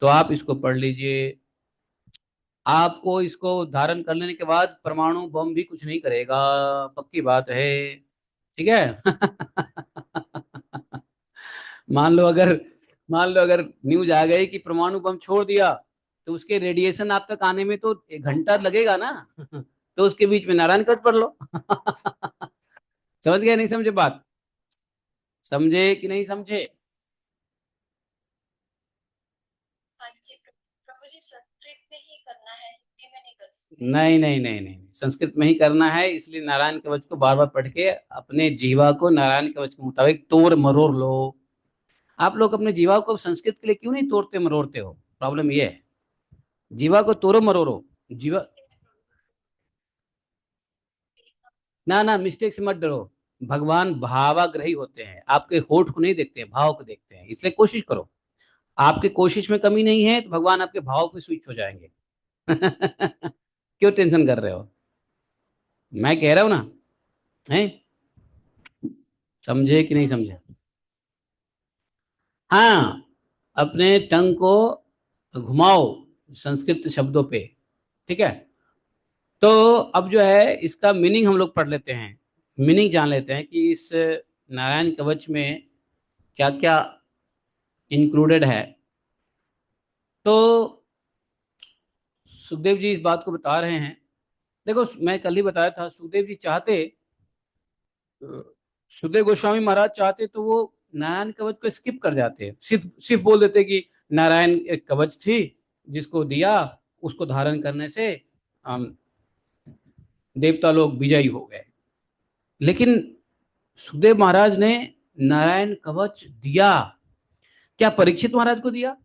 तो आप इसको पढ़ लीजिए। आपको इसको धारण कर लेने के बाद परमाणु बम भी कुछ नहीं करेगा, पक्की बात है, ठीक है? मान लो अगर मान लो अगर न्यूज आ गई कि परमाणु बम छोड़ दिया तो उसके रेडिएशन आप तक आने में तो 1 घंटा लगेगा ना। तो उसके बीच में नारायण कवच पढ़ लो। समझ गए नहीं समझे बात? समझे कि नहीं समझे? हाँ जी प्रभु जी, संस्कृत में ही करना है, हिंदी में नहीं कर सकते? नहीं नहीं नहीं नहीं, संस्कृत में ही करना है। इसलिए नारायण कवच को बार बार पढ़ के अपने जीवा को नारायण कवच के मुताबिक तोड़ मरोड़ लो। आप लोग अपने जीवा को संस्कृत के लिए क्यों नहीं तोड़ते मरोड़ते हो? प्रॉब्लम ये है। जीवा को तोड़ो मरोड़ो। जीवा ना ना, मिस्टेक से मत डरो। भगवान भावाग्रही होते हैं, आपके होठ को नहीं देखते हैं, भाव को देखते हैं। इसलिए कोशिश करो। आपकी कोशिश में कमी नहीं है तो भगवान आपके भाव पे स्विच हो जाएंगे। क्यों टेंशन कर रहे हो? मैं कह रहा हूं ना, है? समझे कि नहीं समझे? हाँ, अपने टंग को घुमाओ संस्कृत शब्दों पे, ठीक है। तो अब जो है इसका मीनिंग हम लोग पढ़ लेते हैं, मीनिंग जान लेते हैं कि इस नारायण कवच में क्या क्या इंक्लूडेड है। तो सुखदेव जी इस बात को बता रहे हैं। देखो, मैं कल ही बताया था, सुखदेव जी चाहते, सुखदेव गोस्वामी महाराज चाहते तो वो नारायण कवच को स्किप कर जाते, सिर्फ सिर्फ बोल देते कि नारायण एक कवच थी जिसको दिया, उसको धारण करने से देवता लोग विजयी हो गए। लेकिन सुखदेव महाराज ने नारायण कवच दिया। क्या परीक्षित महाराज को दिया?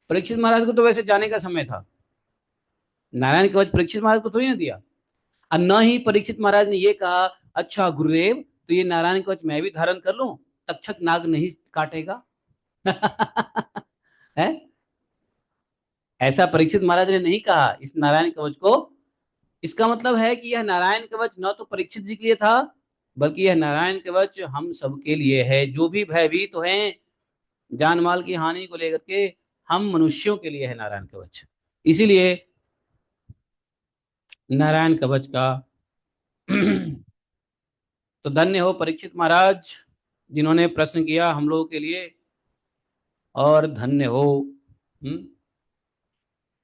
परीक्षित महाराज को तो वैसे जाने का समय था, नारायण कवच परीक्षित महाराज को थोड़ी ना दिया। और न ही परीक्षित महाराज ने ये कहा, अच्छा गुरुदेव तो ये नारायण कवच मैं भी धारण कर लूं, तक्षक नाग नहीं काटेगा। है, ऐसा परीक्षित महाराज ने नहीं कहा इस नारायण कवच को। इसका मतलब है कि यह नारायण कवच न तो परीक्षित जी के लिए था, बल्कि यह नारायण कवच हम सबके लिए है, जो भी भयभीत तो हैं जान माल की हानि को लेकर के, हम मनुष्यों के लिए है नारायण कवच। इसीलिए नारायण कवच का तो धन्य हो परीक्षित महाराज जिन्होंने प्रश्न किया हम लोगों के लिए, और धन्य हो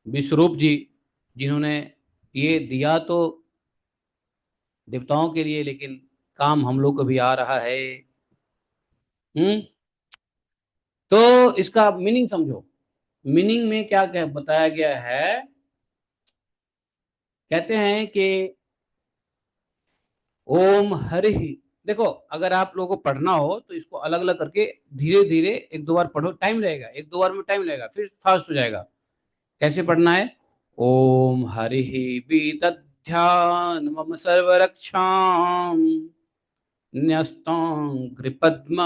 विश्वरूप जी जिन्होंने ये दिया तो देवताओं के लिए, लेकिन काम हम लोग को भी आ रहा है। हम्म तो इसका मीनिंग समझो। मीनिंग में क्या क्या बताया गया है, कहते हैं कि ओम हरि, देखो अगर आप लोगों को पढ़ना हो तो इसको अलग अलग करके धीरे धीरे एक दो बार पढ़ो, टाइम लगेगा, एक दो बार में टाइम लगेगा, फिर फास्ट हो जाएगा। कैसे पढ़ना है? ओम हरि विदध्यान मम सर्वरक्षाम न्यस्तांघ्रिपद्म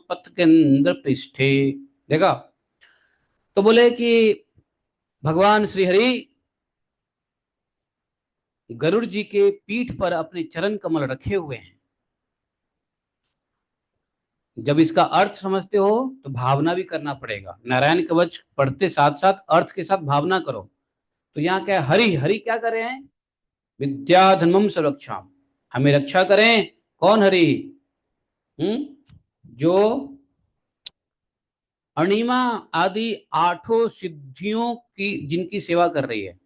पथकेंद्र पृष्ठे। देखा, तो बोले कि भगवान श्री हरि गरुड़ जी के पीठ पर अपने चरण कमल रखे हुए हैं। जब इसका अर्थ समझते हो तो भावना भी करना पड़ेगा, नारायण कवच पढ़ते साथ साथ अर्थ के साथ भावना करो। तो यहाँ क्या है, हरि हरि क्या कर रहे हैं? विद्या धर्मम सुरक्षा, हमें रक्षा करें। कौन हरि? जो अणिमा आदि आठों सिद्धियों की जिनकी सेवा कर रही है,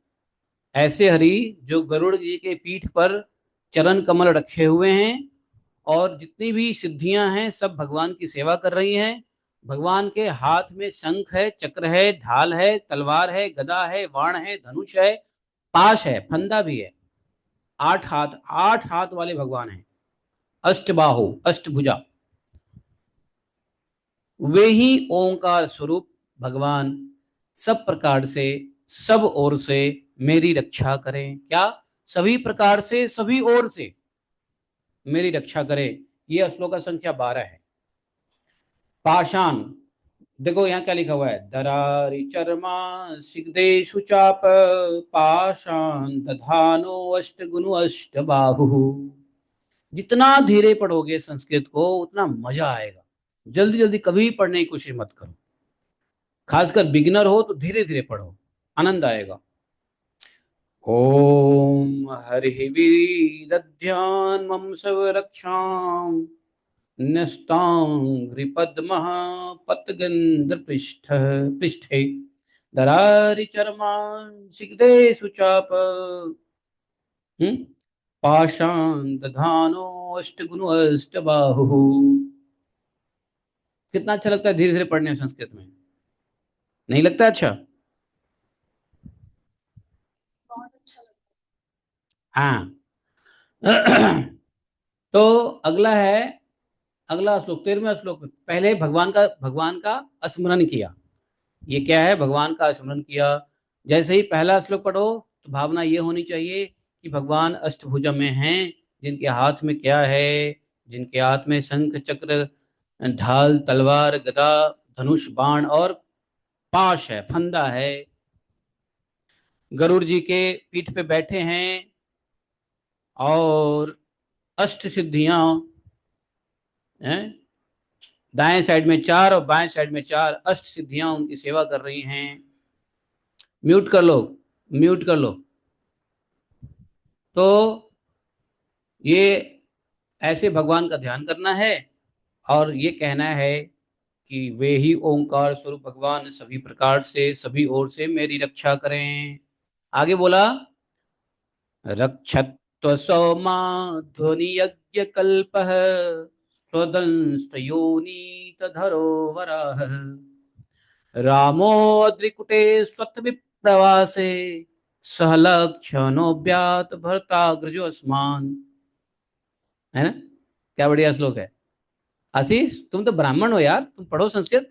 ऐसे हरि जो गरुड़ जी के पीठ पर चरण कमल रखे हुए हैं, और जितनी भी सिद्धियां हैं सब भगवान की सेवा कर रही हैं। भगवान के हाथ में शंख है, चक्र है, ढाल है, तलवार है, गदा है, बाण है, धनुष है, पाश है, फंदा भी है। आठ हाथ, आठ हाथ वाले भगवान हैं, अष्टबाहु, अष्टभुजा। वे ही ओंकार स्वरूप भगवान सब प्रकार से, सब ओर से मेरी रक्षा करें। क्या? सभी प्रकार से, सभी ओर से मेरी रक्षा करें। ये श्लोक का संख्या 12 है। पाषाण, देखो यहाँ क्या लिखा हुआ है, दरारी चर्मा सिगदेशु चाप पाषाण दधानो अष्ट गुनु अष्ट बाहु। जितना धीरे पढ़ोगे संस्कृत को उतना मजा आएगा। जल्दी जल्दी कभी पढ़ने की कोशिश मत करो, खासकर बिगिनर हो तो धीरे धीरे पढ़ो, आनंद आएगा। ओम हरि वीदध्यान मम संरक्षाम न्यस्तांघ्रिपद्मः पतगंध पृष्ठ पृष्ठे दरारि चर्मान् सिगदेषु चाप पाषाण दधानो अष्टगुणो अष्टबाहुः। कितना अच्छा लगता है धीरे धीरे पढ़ने में संस्कृत में, नहीं लगता अच्छा? बहुत अच्छा लगता हाँ। तो अगला है, अगला श्लोक 13वां श्लोक। पहले भगवान का स्मरण किया। ये क्या है? भगवान का स्मरण किया। जैसे ही पहला श्लोक पढ़ो तो भावना ये होनी चाहिए कि भगवान अष्टभुजा में हैं, जिनके हाथ में क्या है, जिनके हाथ में शंख चक्र ढाल तलवार गदा धनुष बाण और पाश है, फंदा है, गरुड़ जी के पीठ पे बैठे हैं, और अष्ट सिद्धियां हैं, दाएं साइड में 4 और बाएं साइड में 4 अष्ट सिद्धियां उनकी सेवा कर रही हैं। म्यूट कर लो, म्यूट कर लो। तो ये ऐसे भगवान का ध्यान करना है और ये कहना है कि वे ही ओंकार स्वरूप भगवान सभी प्रकार से सभी ओर से मेरी रक्षा करें। आगे बोला, रक्षत्व सौमा ध्वनि यज्ञ कल्पः स्वदंस्तयोनीत धरो वराह रामोद्रिकुटे स्वत विप्रवासे सहलक्षणोव्यात भरताग्रजोस्मान। है ना, क्या बढ़िया श्लोक है। आशीष तुम तो ब्राह्मण हो यार, तुम पढ़ो संस्कृत।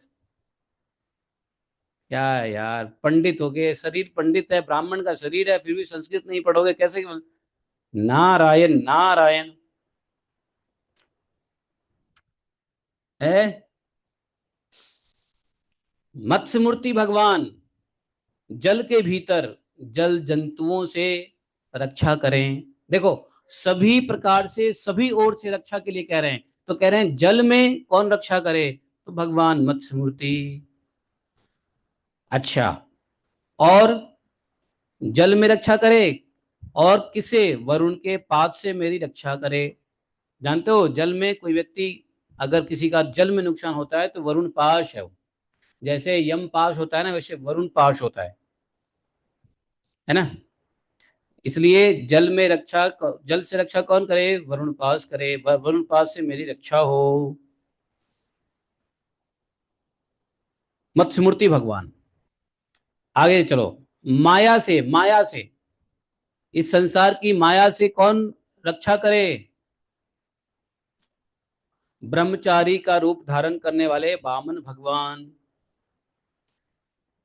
क्या यार, पंडित हो गए, शरीर पंडित है, ब्राह्मण का शरीर है, फिर भी संस्कृत नहीं पढ़ोगे कैसे? नारायण नारायण है। मत्स्य मूर्ति भगवान जल के भीतर जल जंतुओं से रक्षा करें। देखो, सभी प्रकार से सभी ओर से रक्षा के लिए कह रहे हैं, तो कह रहे हैं जल में कौन रक्षा करे, तो भगवान मत्स्य मूर्ति। अच्छा, और जल में रक्षा करे, और किसे, वरुण के पास से मेरी रक्षा करे। जानते हो, जल में कोई व्यक्ति अगर किसी का जल में नुकसान होता है तो वरुण पाश है वो। जैसे यम पाश होता है ना, वैसे वरुण पाश होता है ना। इसलिए जल में रक्षा, जल से रक्षा कौन करे, वरुण पास करे, वरुण पास से मेरी रक्षा हो। मत्स्यमूर्ति भगवान। आगे चलो, माया से, माया से, इस संसार की माया से कौन रक्षा करे, ब्रह्मचारी का रूप धारण करने वाले वामन भगवान।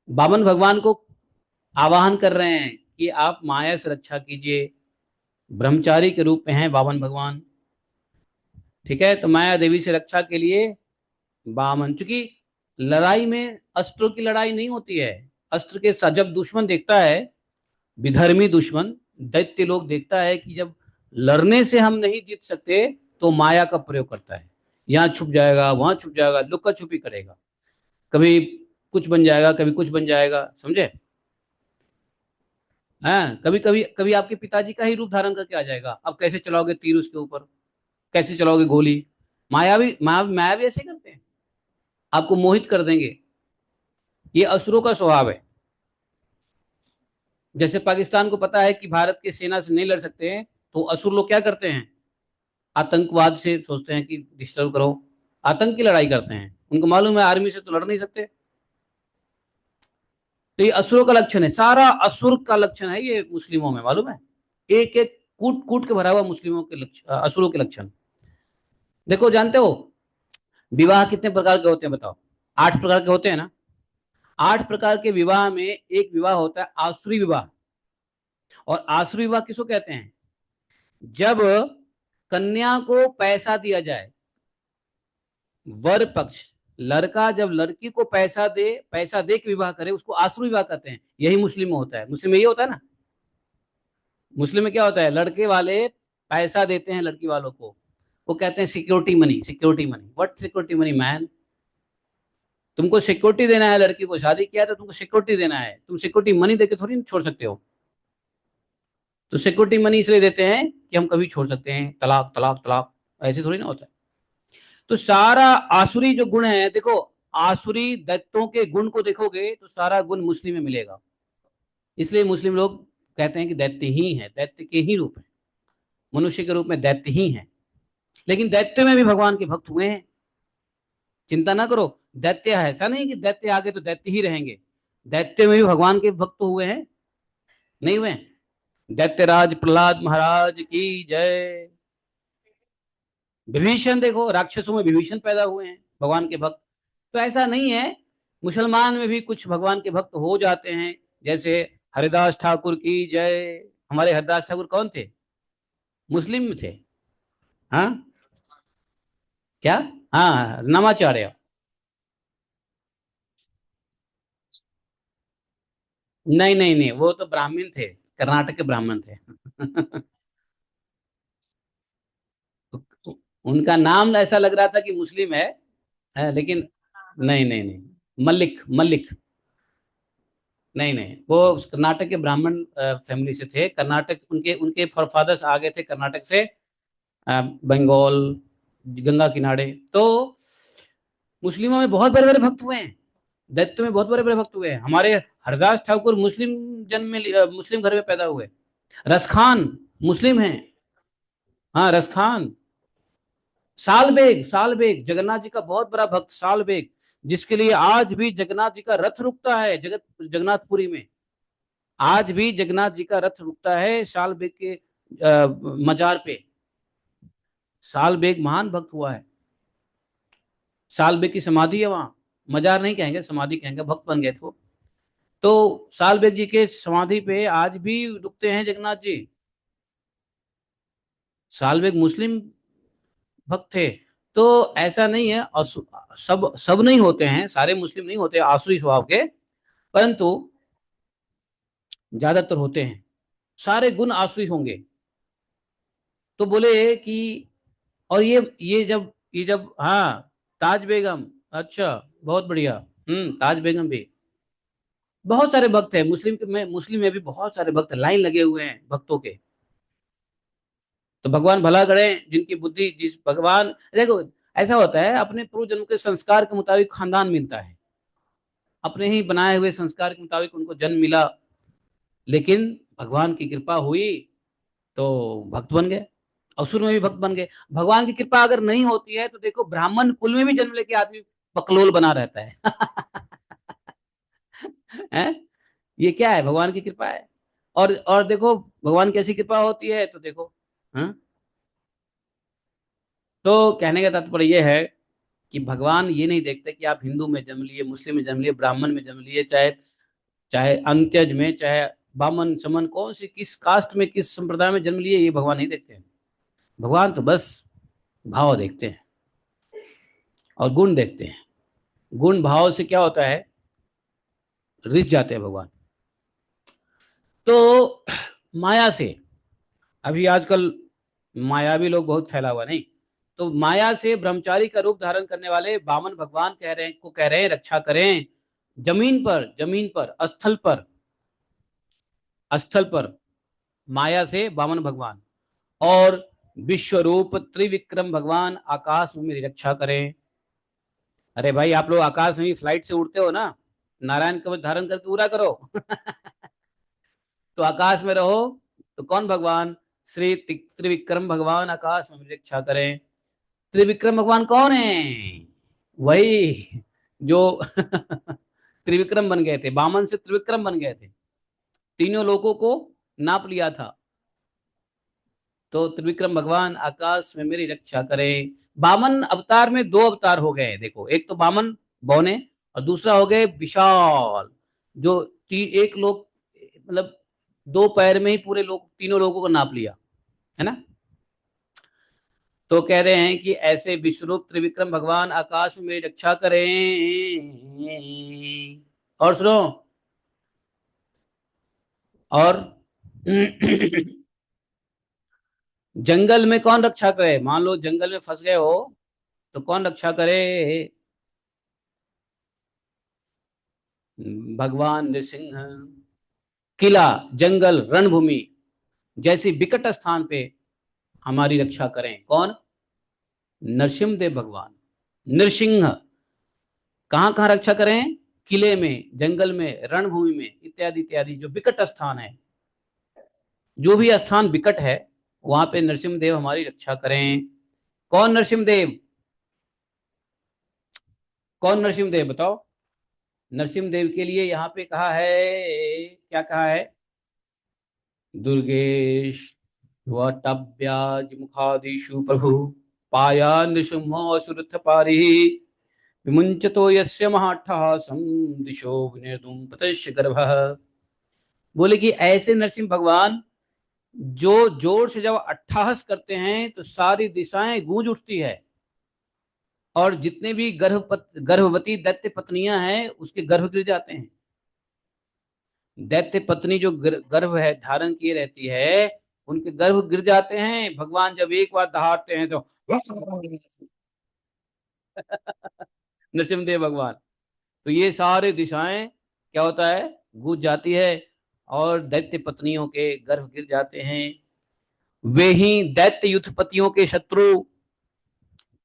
वामन भगवान को आवाहन कर रहे हैं कि आप माया से रक्षा कीजिए। ब्रह्मचारी के रूप में हैं वामन भगवान। ठीक है, तो माया देवी से रक्षा के लिए वामन, चूंकि लड़ाई में अस्त्रों की लड़ाई नहीं होती है। अस्त्र के साथ जब दुश्मन देखता है, विधर्मी दुश्मन दैत्य लोग देखता है कि जब लड़ने से हम नहीं जीत सकते, तो माया का प्रयोग करता है। यहाँ छुप जाएगा, वहां छुप जाएगा, लुका छुपी करेगा, कभी कुछ बन जाएगा, कभी कुछ बन जाएगा, समझे। हाँ, कभी कभी कभी आपके पिताजी का ही रूप धारण करके आ जाएगा। अब कैसे चलाओगे तीर उसके ऊपर, कैसे चलाओगे गोली। माया भी ऐसे करते हैं, आपको मोहित कर देंगे। ये असुरों का स्वभाव है। जैसे पाकिस्तान को पता है कि भारत की सेना से नहीं लड़ सकते हैं, तो असुर लोग क्या करते हैं, आतंकवाद से सोचते हैं कि डिस्टर्ब करो, आतंक की लड़ाई करते हैं। उनको मालूम है आर्मी से तो लड़ नहीं सकते। तो ये असुरों का लक्षण है, सारा असुर का लक्षण है ये मुस्लिमों में, मालूम है। एक एक कूट कूट के भरा हुआ मुस्लिमों के लक्षण, असुरों के लक्षण। देखो, जानते हो विवाह कितने प्रकार के होते हैं, बताओ। 8 प्रकार के होते हैं ना। 8 प्रकार के विवाह में एक विवाह होता है आसुरी विवाह। और आसुरी विवाह किसको कहते हैं, जब कन्या को पैसा दिया जाए, वर पक्ष, लड़का जब लड़की को पैसा दे के विवाह करे, उसको आसुरी विवाह कहते हैं। यही मुस्लिम में होता है, मुस्लिम में ये होता है ना। मुस्लिम में क्या होता है, लड़के वाले पैसा देते हैं लड़की वालों को, वो कहते हैं security money, security money. What security money man. तुमको सिक्योरिटी देना है, लड़की को शादी किया तो तुमको सिक्योरिटी देना है, तुम सिक्योरिटी मनी देके थोड़ी छोड़ सकते हो। तो सिक्योरिटी मनी इसलिए देते हैं कि हम कभी छोड़ सकते हैं, तलाक तलाक तलाक, ऐसे थोड़ी ना होता है। तो सारा आसुरी जो गुण है, देखो, आसुरी दैत्यों के गुण को देखोगे तो सारा गुण मुस्लिम में मिलेगा। इसलिए मुस्लिम लोग कहते हैं कि दैत्य ही है, दैत्य के ही रूप है, मनुष्य के रूप में दैत्य ही है। लेकिन दैत्य में भी भगवान के भक्त हुए हैं, चिंता ना करो। दैत्य है, ऐसा नहीं कि दैत्य आगे तो दैत्य ही रहेंगे। दैत्य में भी भगवान के भक्त हुए हैं, नहीं हुए। दैत्यराज प्रहलाद महाराज की जय। विभीषण, देखो राक्षसों में विभीषण पैदा हुए हैं, भगवान के भक्त। तो ऐसा नहीं है, मुसलमान में भी कुछ भगवान के भक्त हो जाते हैं। जैसे हरिदास ठाकुर की जय। हमारे हरिदास ठाकुर कौन थे, मुस्लिम में थे। हाँ, क्या, हाँ नमाचार्य। नहीं नहीं नहीं, वो तो ब्राह्मण थे, कर्नाटक के ब्राह्मण थे। उनका नाम ऐसा लग रहा था कि मुस्लिम है, है, लेकिन नहीं नहीं नहीं, मलिक मलिक, नहीं नहीं, वो कर्नाटक के ब्राह्मण फैमिली से थे। कर्नाटक, उनके उनके फादर्स आ गए थे कर्नाटक से, बंगाल, गंगा किनारे। तो मुस्लिमों में बहुत बड़े बड़े भक्त हुए हैं, दैत्य में बहुत बड़े बड़े भक्त हुए हैं। हमारे हरदास ठाकुर मुस्लिम जन्म में, मुस्लिम घर में पैदा हुए। रसखान मुस्लिम हैं। हाँ, रसखान। साल बेग जगन्नाथ जी का बहुत बड़ा भक्त, साल बेग, जिसके लिए आज भी जगन्नाथ जी का रथ रुकता है जगन्नाथपुरी में। आज भी जगन्नाथ जी का रथ रुकता है साल बेग के मजार पे। साल बेग महान भक्त हुआ है। साल बेग की समाधि है वहां, मजार नहीं कहेंगे, समाधि कहेंगे, भक्त बन गए थे वो। तो साल बेग जी के समाधि पे आज भी रुकते हैं जगन्नाथ जी। साल बेग मुस्लिम भक्त थे। तो ऐसा नहीं है, सब सब नहीं होते हैं, सारे मुस्लिम नहीं होते आसुरी स्वभाव के, परंतु ज्यादातर होते हैं। सारे गुण आसुरी होंगे। तो बोले कि, और ये जब हाँ, ताज बेगम, अच्छा, बहुत बढ़िया। ताज बेगम भी, बहुत सारे भक्त हैं मुस्लिम में भी बहुत सारे भक्त, लाइन लगे हुए हैं भक्तों के। तो भगवान भला करे जिनकी बुद्धि, जिस भगवान, देखो, ऐसा होता है, अपने पूर्व जन्म के संस्कार के मुताबिक खानदान मिलता है, अपने ही बनाए हुए संस्कार के मुताबिक उनको जन्म मिला। लेकिन भगवान की कृपा हुई तो भक्त बन गए, असुर में भी भक्त बन गए। भगवान की कृपा अगर नहीं होती है तो देखो, ब्राह्मण कुल में भी जन्म लेके आदमी बकलोल बना रहता है। हैं? ये क्या है? भगवान की कृपा है। और देखो, भगवान की ऐसी कृपा होती है तो देखो। हाँ, तो कहने का तात्पर्य यह है कि भगवान ये नहीं देखते कि आप हिंदू में जन्म लिए, मुस्लिम में जन्म लिए, ब्राह्मण में जन्म लिए, चाहे चाहे अंत्यज में, चाहे बामन समन, कौन सी किस कास्ट में, किस संप्रदाय में जन्म लिए, ये भगवान नहीं देखते हैं। भगवान तो बस भाव देखते हैं और गुण देखते हैं। गुण भाव से क्या होता है, रिझ जाते हैं भगवान। तो माया से, अभी आजकल मायावी लोग बहुत फैला हुआ, नहीं? तो माया से ब्रह्मचारी का रूप धारण करने वाले बामन भगवान कह रहे हैं रक्षा करें। जमीन पर, स्थल पर माया से बामन भगवान, और विश्वरूप त्रिविक्रम भगवान आकाश में मेरी रक्षा करें। अरे भाई, आप लोग आकाश में फ्लाइट से उड़ते हो ना, नारायण कवच धारण करके उड़ा करो। तो आकाश में रहो। तो कौन भगवान? श्री त्रिविक्रम भगवान आकाश में मेरी रक्षा करें। त्रिविक्रम भगवान कौन है? वही जो त्रिविक्रम बन गए थे, बामन से त्रिविक्रम बन गए थे, तीनों लोगों को नाप लिया था। तो त्रिविक्रम भगवान आकाश में मेरी रक्षा करें। बामन अवतार में दो अवतार हो गए, देखो, एक तो बामन बौने, और दूसरा हो गए विशाल, जो एक लोग, मतलब दो पैर में ही पूरे लोग, तीनों लोगों को नाप लिया, है ना? तो कह रहे हैं कि ऐसे विश्वरूप त्रिविक्रम भगवान आकाश में मेरी रक्षा करें। और सुनो, और जंगल में कौन रक्षा करे? मान लो जंगल में फंस गए हो, तो कौन रक्षा करे? भगवान नृसिंह। किला, जंगल, रणभूमि जैसी विकट स्थान पे हमारी रक्षा करें। कौन? नरसिंह देव भगवान, नृसिंह। कहां कहां रक्षा करें? किले में, जंगल में, रणभूमि में, इत्यादि इत्यादि, जो विकट स्थान है, जो भी स्थान विकट है, वहां पे नरसिंह देव हमारी रक्षा करें। कौन नरसिंह देव? कौन नरसिंह देव, बताओ? नरसिंह देव के लिए यहाँ पे कहा है, क्या कहा है? दुर्गेश वटव्याज मुखादिषु प्रभु पाया नृसिंहोऽसुरथ पारी विमुंचतो यस्य महाट्टहासं दिशो निर्दुम पतस्य गर्भः। बोले कि ऐसे नरसिंह भगवान, जो जोर से जब अट्टहास करते हैं तो सारी दिशाएं गूंज उठती है, और जितने भी गर्भवती दैत्य पत्नियां हैं उसके गर्भ गिर जाते हैं। दैत्य पत्नी जो गर्भ है धारण किए रहती है, उनके गर्भ गिर जाते हैं। भगवान जब एक बार दहाड़ते हैं तो नरसिंहदेव भगवान। तो ये सारे दिशाएं क्या होता है, गूंज जाती है और दैत्य पत्नियों के गर्भ गिर जाते हैं। वे ही दैत्य युद्धपतियों के शत्रु,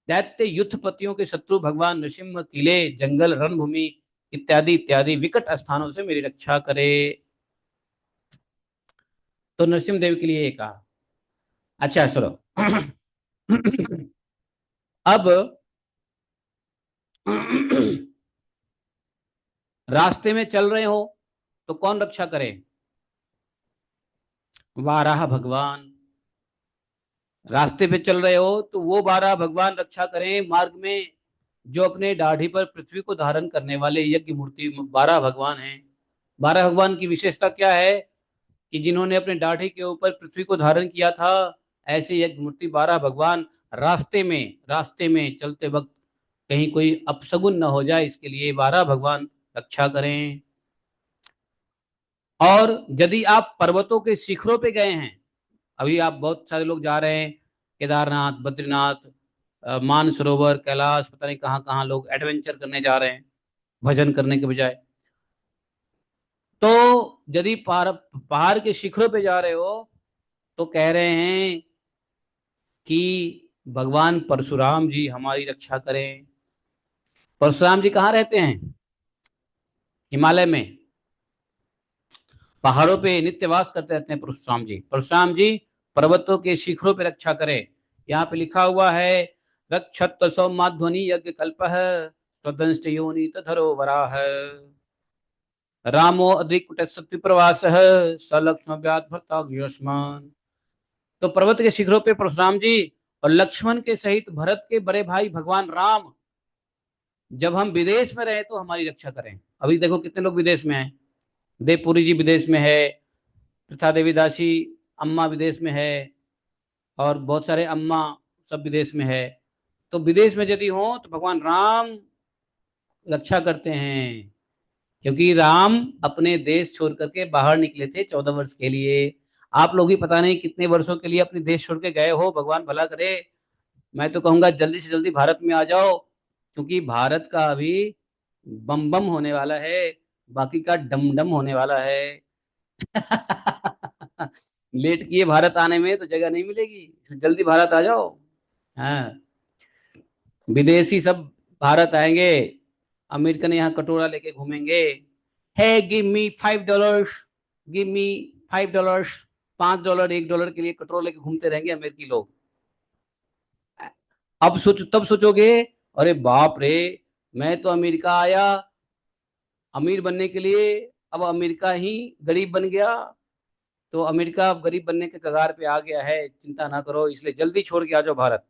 दैत्य युद्धपतियों के शत्रु भगवान नृसिंह किले, जंगल, रणभूमि इत्यादि इत्यादि विकट स्थानों से मेरी रक्षा करे। तो नरसिंह देव के लिए ये कहा। अच्छा सुनो। अब रास्ते में चल रहे हो तो कौन रक्षा करे? वाराह भगवान। रास्ते पे चल रहे हो तो वो वाराह भगवान रक्षा करें। मार्ग में जो अपने दाढ़ी पर पृथ्वी को धारण करने वाले यज्ञ मूर्ति वाराह भगवान हैं। वाराह भगवान की विशेषता क्या है कि जिन्होंने अपने दाढ़ी के ऊपर पृथ्वी को धारण किया था, ऐसे यज्ञ मूर्ति वाराह भगवान रास्ते में चलते वक्त कहीं कोई अपशगुन न हो जाए, इसके लिए वाराह भगवान रक्षा करें। और यदि आप पर्वतों के शिखरों पे गए हैं, अभी आप बहुत सारे लोग जा रहे हैं केदारनाथ, बद्रीनाथ, मानसरोवर, कैलाश, पता नहीं कहाँ कहाँ लोग एडवेंचर करने जा रहे हैं भजन करने के बजाय। तो यदि पहाड़ के शिखरों पे जा रहे हो तो कह रहे हैं कि भगवान परशुराम जी हमारी रक्षा करें। परशुराम जी कहाँ रहते हैं? हिमालय में पहाड़ों पे नित्यवास करते रहते हैं परशुराम जी। परशुराम जी पर्वतों के शिखरों पे रक्षा करें। यहाँ पे लिखा हुआ है, रक्षत सौमाध्वनि यज्ञ कल्प स्वदंष्ट योनि तधरो वराह रामो अधिकुट सत्य प्रवास सलक्ष्म व्याध भरतायुष्मान। तो पर्वत के शिखरों पे परशुराम जी और लक्ष्मण के सहित भरत के बड़े भाई भगवान राम जब हम विदेश में रहे तो हमारी रक्षा करें। अभी देखो कितने लोग विदेश में हैं। देवपुरी जी विदेश में है, प्रथा देवी दासी अम्मा विदेश में है, और बहुत सारे अम्मा सब विदेश में है। तो विदेश में यदि हो तो भगवान राम रक्षा करते हैं, क्योंकि राम अपने देश छोड़ करके बाहर निकले थे 14 वर्ष के लिए। आप लोग ही पता नहीं कितने वर्षों के लिए अपने देश छोड़ के गए हो, भगवान भला करे। मैं तो कहूंगा जल्दी से जल्दी भारत में आ जाओ, क्योंकि भारत का अभी बम बम होने वाला है, बाकी का डम डम होने वाला है। लेट किए भारत आने में तो जगह नहीं मिलेगी, जल्दी भारत आ जाओ। हाँ, विदेशी सब भारत आएंगे, अमेरिकन यहाँ कटोरा लेके घूमेंगे। है गिव मी $5, गिव मी $5, $5, $1 के लिए कटोरा लेके घूमते रहेंगे अमेरिकी लोग। अब तब सोचोगे अरे बाप रे, मैं तो अमेरिका आया अमीर बनने के लिए, अब अमेरिका ही गरीब बन गया। तो अमेरिका अब गरीब बनने के कगार पे आ गया है, चिंता ना करो, इसलिए जल्दी छोड़ के आ जाओ भारत।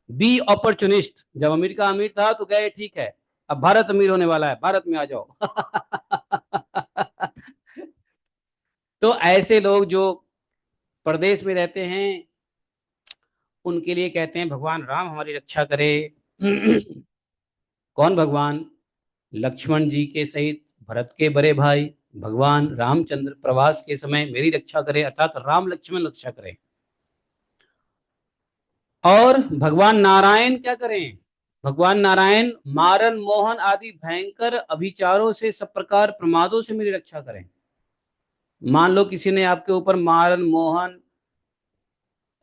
Be opportunist. जब अमेरिका अमीर था तो गए, ठीक है, अब भारत अमीर होने वाला है, भारत में आ जाओ। तो ऐसे लोग जो प्रदेश में रहते हैं उनके लिए कहते हैं भगवान राम हमारी रक्षा करे। कौन भगवान? लक्ष्मण जी के सहित भरत के बड़े भाई भगवान रामचंद्र प्रवास के समय मेरी रक्षा करें, अर्थात राम लक्ष्मण रक्षा करें। और भगवान नारायण क्या करें? भगवान नारायण मारन मोहन आदि भयंकर अभिचारों से, सब प्रकार प्रमादों से मेरी रक्षा करें। मान लो किसी ने आपके ऊपर मारन मोहन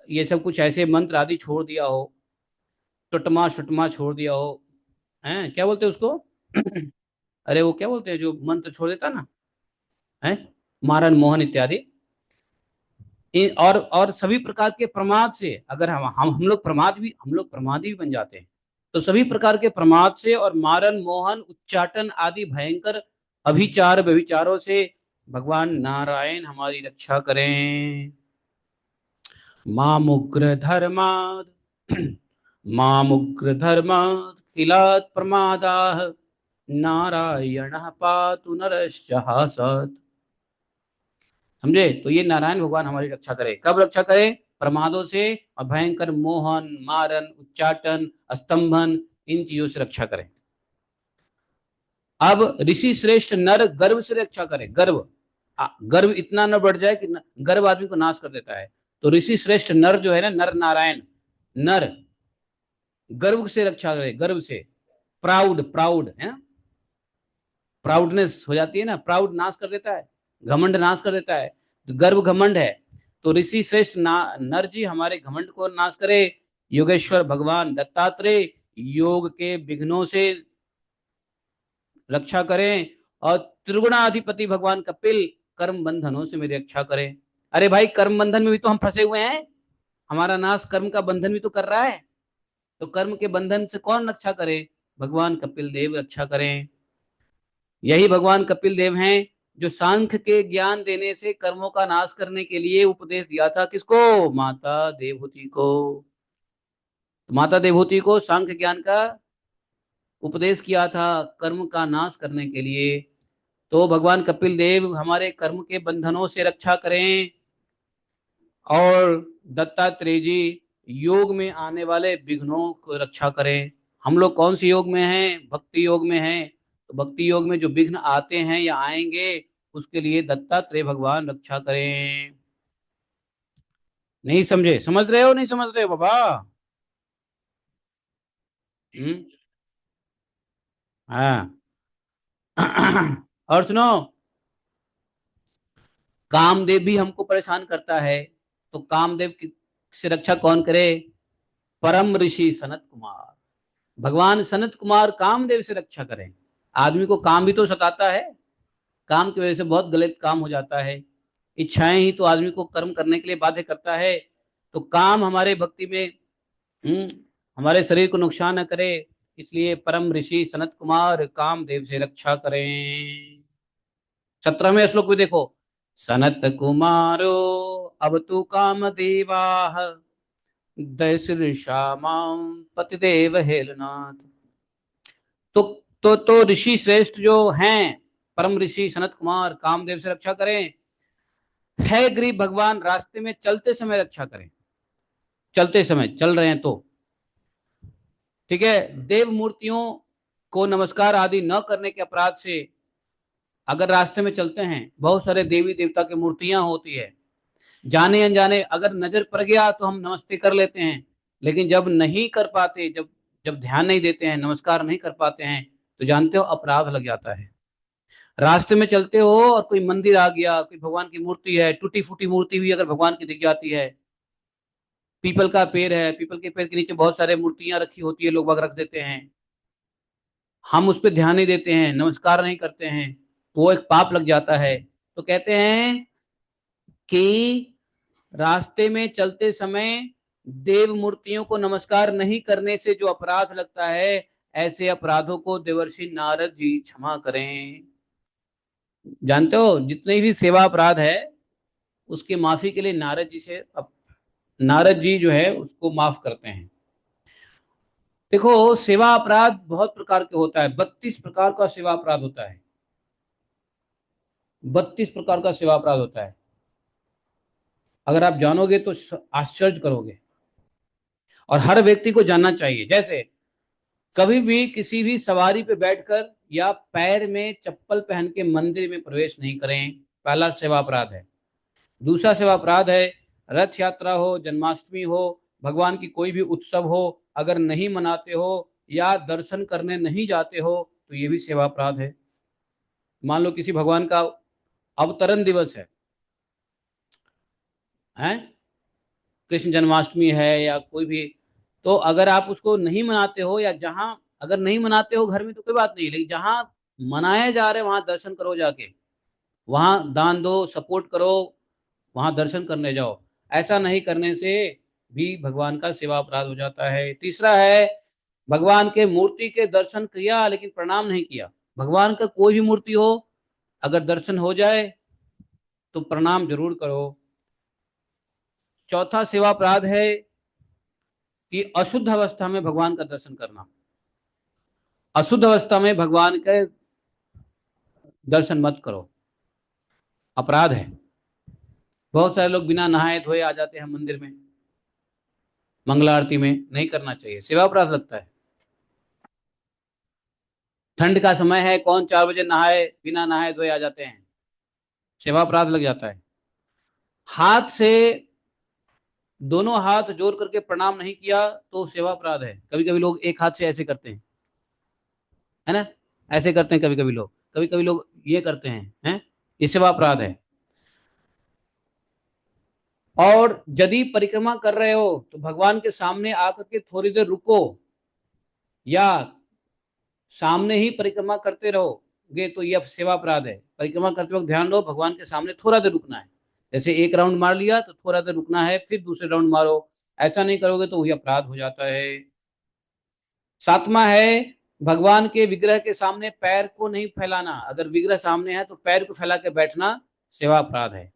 ये सब कुछ ऐसे मंत्र आदि छोड़ दिया हो, टुटमा शुटमा छोड़ दिया हो, हैं क्या बोलते हैं उसको? अरे वो क्या बोलते हैं जो मंत्र छोड़ देता ना, है मारन मोहन इत्यादि। और सभी प्रकार के प्रमाद से, अगर हम लोग प्रमादी भी बन जाते हैं, तो सभी प्रकार के प्रमाद से और मारन मोहन उच्चाटन आदि भयंकर अभिचार व्यभिचारों से भगवान नारायण हमारी रक्षा करें। मामुग्र धर्माद मामुग्र धर्माद किलात् प्रमादाः नारायणः पातु नरश्चहासत्। समझे? तो ये नारायण भगवान हमारी रक्षा करे। कब रक्षा करे? प्रमादों से और भयंकर मोहन, मारन, उच्चाटन, स्तंभन, इन चीजों से रक्षा करें। अब ऋषि श्रेष्ठ नर गर्व से रक्षा करे। गर्व इतना न बढ़ जाए कि गर्व आदमी को नाश कर देता है। तो ऋषि श्रेष्ठ नर जो है ना, नर नारायण, नर गर्व से रक्षा करे, गर्व से। प्राउड, प्राउड है ना, प्राउडनेस हो जाती है ना, प्राउड नाश कर देता है, घमंड नाश कर देता है, तो गर्व घमंड है। तो ऋषि श्रेष्ठ नर जी हमारे घमंड को नाश करे। योगेश्वर भगवान दत्तात्रेय योग के विघ्नों से रक्षा करें। और त्रिगुणाधिपति भगवान कपिल कर्म बंधनों से मेरी रक्षा करें। अरे भाई, कर्म बंधन में भी तो हम फंसे हुए हैं, हमारा नाश कर्म का बंधन भी तो कर रहा है। तो कर्म के बंधन से कौन रक्षा करे? भगवान कपिल देव रक्षा करें। यही भगवान कपिल देव हैं जो सांख्य के ज्ञान देने से कर्मों का नाश करने के लिए उपदेश दिया था। किसको? माता देवहूति को। तो माता देवहूति को सांख्य ज्ञान का उपदेश किया था कर्म का नाश करने के लिए। तो भगवान कपिल देव हमारे कर्म के बंधनों से रक्षा करें। और दत्तात्रेय जी योग में आने वाले विघ्नों को रक्षा करें। हम लोग कौन से योग में हैं? भक्ति योग में हैं। तो भक्ति योग में जो विघ्न आते हैं या आएंगे, उसके लिए दत्तात्रेय भगवान रक्षा करें। नहीं समझे? समझ रहे हो नहीं समझ रहे हो बाबा? हम्म। हाँ। और सुनो, कामदेव भी हमको परेशान करता है। तो कामदेव से रक्षा कौन करे? परम ऋषि सनत कुमार। भगवान सनत कुमार कामदेव से रक्षा करें। आदमी को काम भी तो सताता है, काम की वजह से बहुत गलत काम हो जाता है। इच्छाएं ही तो आदमी को कर्म करने के लिए बाध्य करता है। तो काम हमारे भक्ति में हम्म, हमारे शरीर को नुकसान न करे, इसलिए परम ऋषि सनत कुमार कामदेव से रक्षा करें। 17वें श्लोक में देखो, सनत कुमारो अब तू काम देवाह दैसृषा मां पतिदेव हेलनाथ। तो तो ऋषि श्रेष्ठ जो हैं, परम ऋषि सनत कुमार कामदेव से रक्षा करें। है ग्रीव भगवान रास्ते में चलते समय रक्षा करें। चलते समय चल रहे हैं तो ठीक है। देव मूर्तियों को नमस्कार आदि न करने के अपराध से, अगर रास्ते में चलते हैं, बहुत सारे देवी देवता की मूर्तियां होती है, जाने अनजाने अगर नजर पड़ गया तो हम नमस्ते कर लेते हैं। लेकिन जब नहीं कर पाते, जब जब ध्यान नहीं देते हैं, नमस्कार नहीं कर पाते हैं, तो जानते हो अपराध लग जाता है। रास्ते में चलते हो और कोई मंदिर आ गया, कोई भगवान की मूर्ति है, टूटी फूटी मूर्ति भी अगर भगवान की दिख जाती है, पीपल का पेड़ है, पीपल के पेड़ के नीचे बहुत सारे मूर्तियां रखी होती है, लोग बाग रख देते हैं, हम उस पर ध्यान नहीं देते हैं, नमस्कार नहीं करते हैं, तो वो एक पाप लग जाता है। तो कहते हैं कि रास्ते में चलते समय देव मूर्तियों को नमस्कार नहीं करने से जो अपराध लगता है, ऐसे अपराधों को देवर्षि नारद जी क्षमा करें। जानते हो, जितने भी सेवा अपराध है, उसके माफी के लिए नारद जी से नारद जी जो है उसको माफ करते हैं। देखो, सेवा अपराध बहुत प्रकार के होता है, 32 प्रकार का सेवा अपराध होता है। 32 प्रकार का सेवा अपराध होता है। अगर आप जानोगे तो आश्चर्य करोगे, और हर व्यक्ति को जानना चाहिए। जैसे कभी भी किसी भी सवारी पे बैठकर या पैर में चप्पल पहन के मंदिर में प्रवेश नहीं करें, पहला सेवा अपराध है। दूसरा सेवा अपराध है, रथ यात्रा हो, जन्माष्टमी हो, भगवान की कोई भी उत्सव हो, अगर नहीं मनाते हो या दर्शन करने नहीं जाते हो, तो ये भी सेवा अपराध है। मान लो किसी भगवान का अवतरण दिवस है, कृष्ण जन्माष्टमी है या कोई भी, तो अगर आप उसको नहीं मनाते हो, या जहां अगर नहीं मनाते हो घर में तो कोई बात नहीं, लेकिन जहां मनाए जा रहे वहां दर्शन करो, जाके वहां दान दो, सपोर्ट करो, वहां दर्शन करने जाओ। ऐसा नहीं करने से भी भगवान का सेवा अपराध हो जाता है। तीसरा है, भगवान के मूर्ति के दर्शन किया लेकिन प्रणाम नहीं किया। भगवान का कोई भी मूर्ति हो, अगर दर्शन हो जाए तो प्रणाम जरूर करो। चौथा सेवा अपराध है कि अशुद्ध अवस्था में भगवान का दर्शन करना। अशुद्ध अवस्था में भगवान के दर्शन मत करो, अपराध है। बहुत सारे लोग बिना नहाए धोए आ जाते हैं मंदिर में, मंगला आरती में, नहीं करना चाहिए, सेवा अपराध लगता है। ठंड का समय है, कौन 4 बजे नहाए, बिना नहाए धोए आ जाते हैं, सेवा अपराध लग जाता है। हाथ से दोनों हाथ जोड़ करके प्रणाम नहीं किया तो सेवा अपराध है। कभी कभी लोग एक हाथ से ऐसे करते हैं, है ना। ऐसे करते हैं कभी कभी लोग ये करते हैं ये सेवा अपराध है। और यदि परिक्रमा कर रहे हो तो भगवान के सामने आकर के थोड़ी देर रुको, या सामने ही परिक्रमा करते रहोगे तो यह सेवा अपराध है। परिक्रमा करते वक्त ध्यान रहो, भगवान के सामने थोड़ा देर रुकना है। जैसे एक राउंड मार लिया तो थोड़ा देर रुकना है, फिर दूसरे राउंड मारो। ऐसा नहीं करोगे तो वही अपराध हो जाता है। सातवां है, भगवान के विग्रह के सामने पैर को नहीं फैलाना। अगर विग्रह सामने है तो पैर को फैला के बैठना सेवा अपराध है।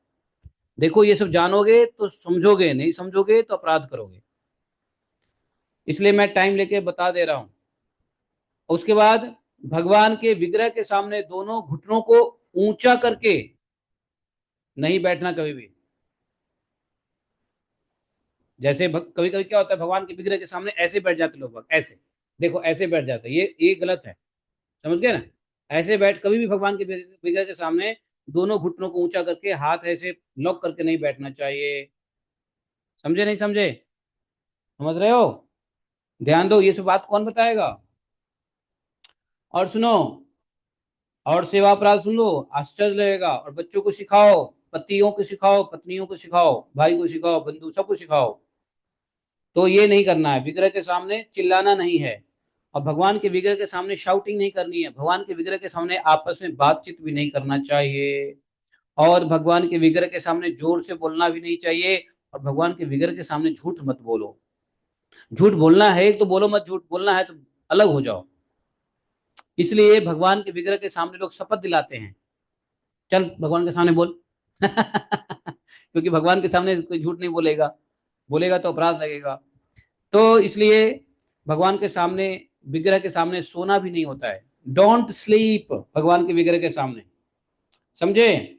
देखो ये सब जानोगे तो समझोगे, नहीं समझोगे तो अपराध करोगे, इसलिए मैं टाइम लेके बता दे रहा हूं। उसके बाद भगवान के विग्रह के सामने दोनों घुटनों को ऊंचा करके नहीं बैठना कभी भी। जैसे कभी कभी क्या होता है, भगवान के विग्रह के सामने ऐसे बैठ जाते लोग, ऐसे देखो ऐसे बैठ जाते हैं, ये गलत है। समझ गए ना। ऐसे बैठ, कभी भी भगवान के विग्रह के सामने दोनों घुटनों को ऊंचा करके हाथ ऐसे लॉक करके नहीं बैठना चाहिए। समझे नहीं समझे? समझ रहे हो? ध्यान दो, ये सब बात कौन बताएगा। और सुनो, और सेवा अपराध सुन लो, आश्चर्य लगेगा। और बच्चों को सिखाओ, पतियों को सिखाओ, पत्नियों को सिखाओ, भाई को सिखाओ, बंधु सबको सिखाओ। तो ये नहीं करना है, विग्रह के सामने चिल्लाना नहीं है, और भगवान के विग्रह के सामने शाउटिंग नहीं करनी है, भगवान के विग्रह के सामने आपस में बातचीत भी नहीं करना चाहिए, और भगवान के विग्रह के सामने जोर से बोलना भी नहीं चाहिए। और भगवान के विग्रह के सामने झूठ मत बोलो। झूठ बोलना है तो बोलो मत, झूठ बोलना है तो अलग हो जाओ। इसलिए भगवान के विग्रह के सामने लोग शपथ दिलाते हैं, चल भगवान के सामने बोल। क्योंकि भगवान के सामने कोई झूठ नहीं बोलेगा, बोलेगा तो अपराध लगेगा। तो इसलिए भगवान के सामने, विग्रह के सामने सोना भी नहीं होता है। डोंट स्लीप भगवान के विग्रह के सामने, समझे।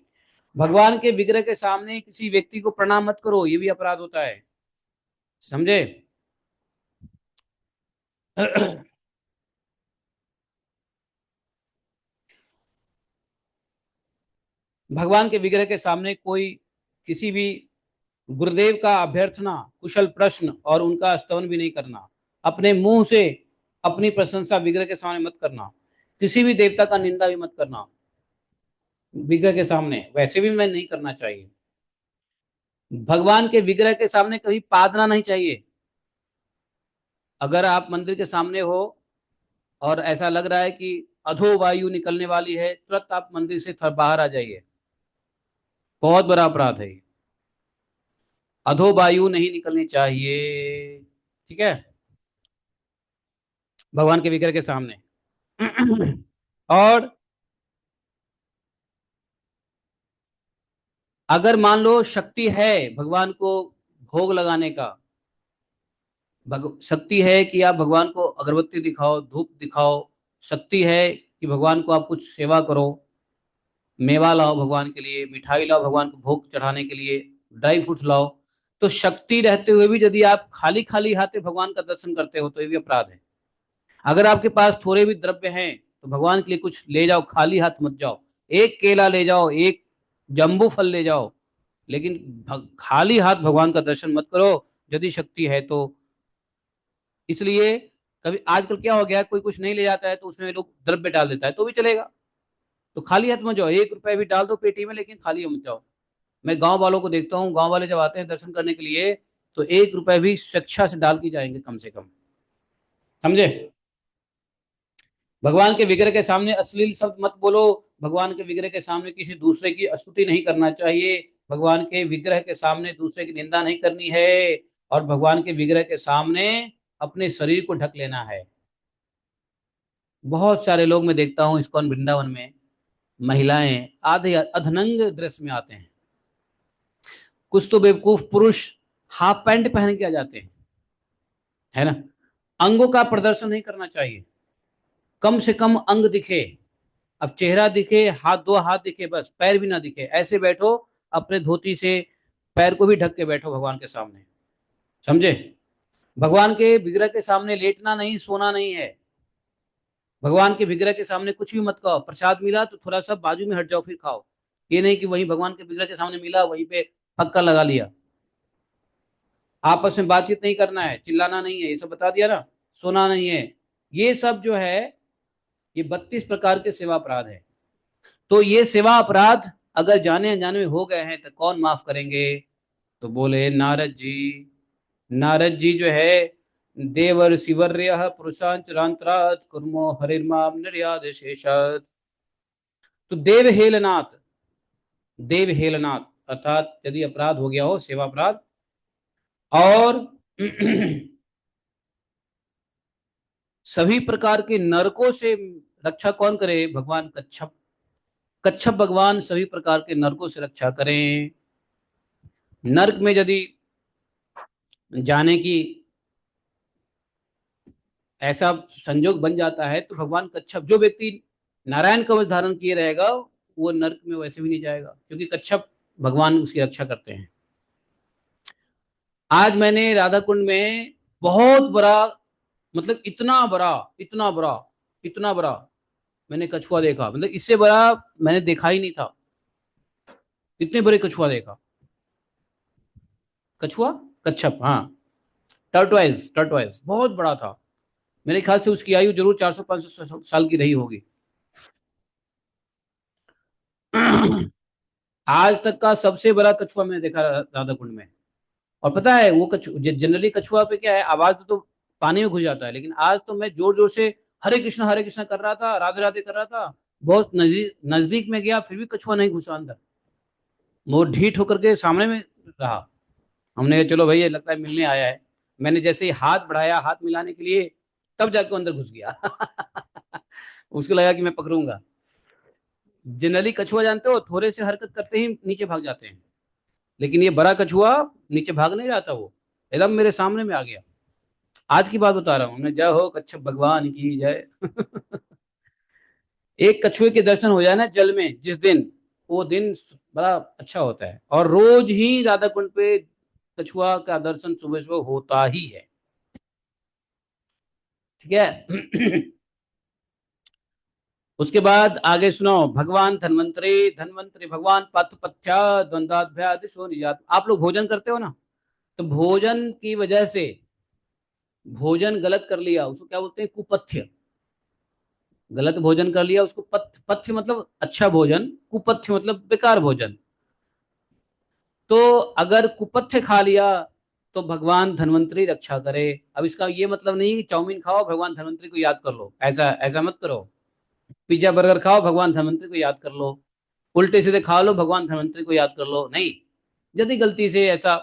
भगवान के विग्रह के सामने किसी व्यक्ति को प्रणाम मत करो, ये भी अपराध होता है, समझे। भगवान के विग्रह के सामने कोई किसी भी गुरुदेव का अभ्यर्थना, कुशल प्रश्न और उनका स्तवन भी नहीं करना। अपने मुंह से अपनी प्रशंसा विग्रह के सामने मत करना। किसी भी देवता का निंदा भी मत करना विग्रह के सामने, वैसे भी मैं नहीं करना चाहिए। भगवान के विग्रह के सामने कभी पादना नहीं चाहिए। अगर आप मंदिर के सामने हो और ऐसा लग रहा है कि अधो वायु निकलने वाली है, तुरंत आप मंदिर से बाहर आ जाइए। बहुत बड़ा अपराध है, अधो वायु नहीं निकलनी चाहिए, ठीक है, भगवान के विग्रह के सामने। और अगर मान लो शक्ति है भगवान को भोग लगाने का, शक्ति है कि आप भगवान को अगरबत्ती दिखाओ, धूप दिखाओ, शक्ति है कि भगवान को आप कुछ सेवा करो, मेवा लाओ भगवान के लिए, मिठाई लाओ भगवान को भोग चढ़ाने के लिए, ड्राई फ्रूट्स लाओ। तो शक्ति रहते हुए भी यदि आप खाली खाली हाथे भगवान का दर्शन करते हो तो ये भी अपराध है। अगर आपके पास थोड़े भी द्रव्य हैं तो भगवान के लिए कुछ ले जाओ, खाली हाथ मत जाओ। एक केला ले जाओ, एक जम्बू फल ले जाओ, लेकिन खाली हाथ भगवान का दर्शन मत करो यदि शक्ति है तो। इसलिए कभी आजकल क्या हो गया है, कोई कुछ नहीं ले जाता है तो उसमें लोग द्रव्य डाल देता है तो भी चलेगा। तो खाली हाथ मत जाओ, 1 रुपया भी डाल दो पेटी में, लेकिन खाली मत जाओ। मैं गांव वालों को देखता हूँ, गांव वाले जब आते हैं दर्शन करने के लिए तो 1 रुपया भी शिक्षा से डाल के जाएंगे कम से कम, समझे। भगवान के विग्रह के सामने अश्लील शब्द मत बोलो। भगवान के विग्रह के सामने किसी दूसरे की स्तुति नहीं करना चाहिए। भगवान के विग्रह के सामने दूसरे की निंदा नहीं करनी है। और भगवान के विग्रह के सामने अपने शरीर को ढक लेना है। बहुत सारे लोग मैं देखता हूँ इस्कॉन वृंदावन में, महिलाएं आधे अधनंग ड्रेस में आते हैं। कुछ तो बेवकूफ पुरुष हाफ पैंट पहन के आ जाते हैं, है ना। अंगों का प्रदर्शन नहीं करना चाहिए, कम से कम अंग दिखे। अब चेहरा दिखे, हाथ, 2 हाथ दिखे, बस पैर भी ना दिखे, ऐसे बैठो अपने धोती से, पैर को भी ढक के बैठो भगवान के सामने, समझे। भगवान के विग्रह के सामने लेटना नहीं, सोना नहीं है। भगवान के विग्रह के सामने कुछ भी मत खाओ। प्रसाद मिला तो थोड़ा सा बाजू में हट जाओ फिर खाओ। ये नहीं कि वही भगवान के विग्रह के सामने मिला वहीं पे पक्का लगा लिया। आपस में बातचीत नहीं करना है, चिल्लाना नहीं है, ये सब बता दिया ना। सोना नहीं है, ये सब जो है ये 32 प्रकार के सेवा अपराध है। तो ये सेवा अपराध अगर जाने अनजाने में हो गए हैं तो कौन माफ करेंगे? तो बोले नारद जी। नारद जी जो है, देवर शिवर्य पुरुषांचरांतरात कुर्मो हरिर्माम निर्याद शेषात। तो देवहेलनाथ, देवहेलनाथ अर्थात यदि अपराध हो गया हो सेवा अपराध, और सभी प्रकार के नरकों से रक्षा कौन करे? भगवान कच्छप। कच्छप भगवान सभी प्रकार के नरकों से रक्षा करें। नरक में यदि जाने की ऐसा संजोग बन जाता है तो भगवान कच्छप, जो व्यक्ति नारायण का वेश धारण किए रहेगा वो नरक में वैसे भी नहीं जाएगा, क्योंकि कच्छप भगवान उसकी रक्षा करते हैं। आज मैंने राधा कुंड में बहुत बड़ा, मतलब इतना बड़ा, इतना बड़ा, इतना बड़ा मैंने कछुआ देखा, मतलब इससे बड़ा मैंने देखा ही नहीं था। इतने बड़े कछुआ देखा। कछुआ, कच्छप, हाँ, टर्टवाइज, टर्टवाइज बहुत बड़ा था। मेरे ख्याल से उसकी आयु जरूर 400-500 साल की रही होगी। आज तक का सबसे बड़ा कछुआ मैंने देखा राधा कुंड में। और पता है वो जनरली कछुआ पे क्या है, आवाज तो पानी में घुस जाता है, लेकिन आज तो मैं जोर जोर से हरे कृष्णा कर रहा था, राधे राधे कर रहा था, बहुत नजदीक नजदीक में गया, फिर भी कछुआ नहीं घुसा अंदर। वो ढीठ होकर के सामने में रहा। हमने कहा चलो भाई ये लगता है मिलने आया है। मैंने जैसे ही हाथ बढ़ाया हाथ मिलाने के लिए, तब जाके वो अंदर घुस गया। उसको लगा कि मैं पकड़ूंगा। जनरली कछुआ जानते हो थोड़े से हरकत करते ही नीचे भाग जाते हैं, लेकिन ये बड़ा कछुआ नीचे भाग नहीं रहा था, वो एकदम मेरे सामने में आ गया। आज की बात बता रहा हूँ मैं, जय हो कच्छप भगवान की जय। एक कछुए के दर्शन हो जाए ना जल में जिस दिन, वो दिन बड़ा अच्छा होता है। और रोज ही राधा कुंड पे कछुआ का दर्शन सुबह सुबह होता ही है। ठीक है। उसके बाद आगे सुनो, भगवान धन्वंतरी, धन्वंतरी भगवान पथपथ्या द्वंद्वाभ्यादिशो निजात। आप लोग भोजन करते हो ना, तो भोजन की वजह से भोजन गलत कर लिया उसको क्या बोलते हैं? कुपथ्य। गलत भोजन कर लिया उसको पथ्य, पथ्य मतलब अच्छा भोजन, कुपथ्य मतलब बेकार भोजन। तो अगर कुपथ्य खा लिया तो भगवान धन्वंतरी रक्षा करे। अब इसका ये मतलब नहीं कि चाउमीन खाओ भगवान धन्वंतरी को याद कर लो, ऐसा ऐसा मत करो। पिज्जा बर्गर खाओ भगवान धन्वंतरी को याद कर लो, उल्टे सीधे खा लो भगवान धन्वंतरी को याद कर लो, नहीं। यदि गलती से ऐसा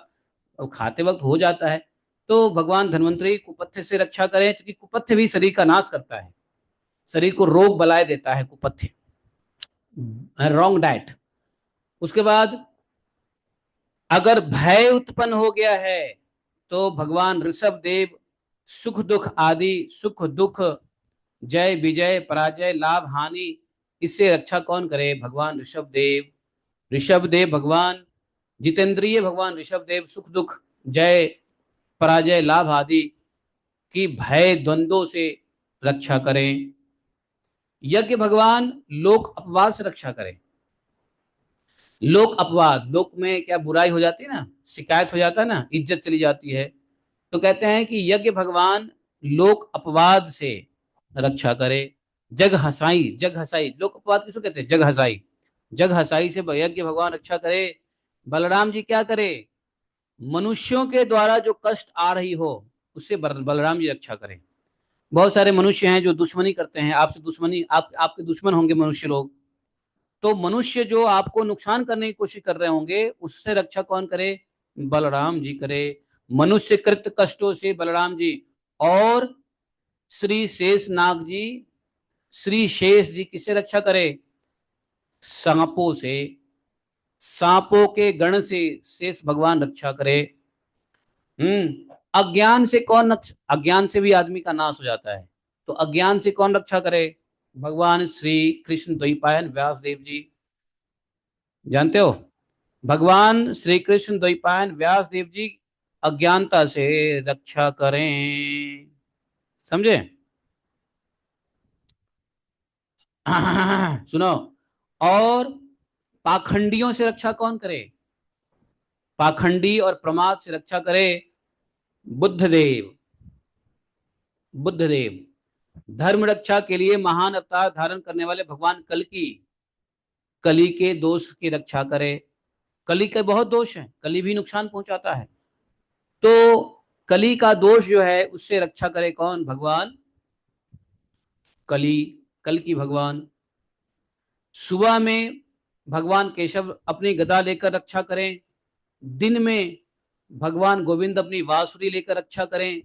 खाते वक्त हो जाता है तो भगवान धन्वंतरी कुपथ्य से रक्षा करें, क्योंकि कुपथ्य भी शरीर का नाश करता है, शरीर को रोग बलाय देता है कुपथ्य, रॉन्ग डाइट। उसके बाद अगर भय उत्पन्न हो गया है तो भगवान ऋषभ देव सुख दुख आदि, सुख दुख, जय विजय पराजय लाभ हानि, इससे रक्षा कौन करे? भगवान ऋषभ देव। ऋषभ देव भगवान जितेंद्रिय, भगवान ऋषभ देव सुख दुख जय पराजय लाभ आदि की भय द्वंद्वों से रक्षा करें। यज्ञ भगवान लोक अपवाद से रक्षा करें। लोक अपवाद, लोक में क्या बुराई हो जाती है ना, शिकायत हो जाता है ना, इज्जत चली जाती है। तो कहते हैं कि यज्ञ भगवान लोक अपवाद से रक्षा करे। जग हसाई, जग हसाई, लोक अपवाद किसको कहते हैं? जग हसाई। जग हसाई से यज्ञ भगवान रक्षा करे। बलराम जी क्या करे? मनुष्यों के द्वारा जो कष्ट आ रही हो उससे बलराम जी रक्षा करें। बहुत सारे मनुष्य हैं जो दुश्मनी करते हैं आपसे, दुश्मनी, आपके दुश्मन होंगे मनुष्य लोग। तो मनुष्य जो आपको नुकसान करने की कोशिश कर रहे होंगे उससे रक्षा कौन करे? बलराम जी करे। मनुष्य कृत कष्टों से बलराम जी, और श्री शेष नाग जी, श्री शेष जी किससे रक्षा करे? सांपों से, सांपों के गण से शेष भगवान रक्षा करे। अज्ञान से कौन अज्ञान से भी आदमी का नाश हो जाता है, तो अज्ञान से कौन रक्षा करे? भगवान श्री कृष्ण द्वैपायन व्यास देव जी, जानते हो? भगवान श्री कृष्ण द्वैपायन व्यास देव जी अज्ञानता से रक्षा करें। समझे? सुनो, और पाखंडियों से रक्षा कौन करे? पाखंडी और प्रमाद से रक्षा करे बुद्धदेव। बुद्धदेव धर्म रक्षा के लिए महान अवतार धारण करने वाले भगवान कली के दोष की रक्षा करे। कली के बहुत दोष हैं, कली भी नुकसान पहुंचाता है, तो कली का दोष जो है उससे रक्षा करे कौन? भगवान कली, कल की भगवान। सुबह में भगवान केशव अपनी गदा लेकर रक्षा करें, दिन में भगवान गोविंद अपनी बांसुरी लेकर रक्षा करें,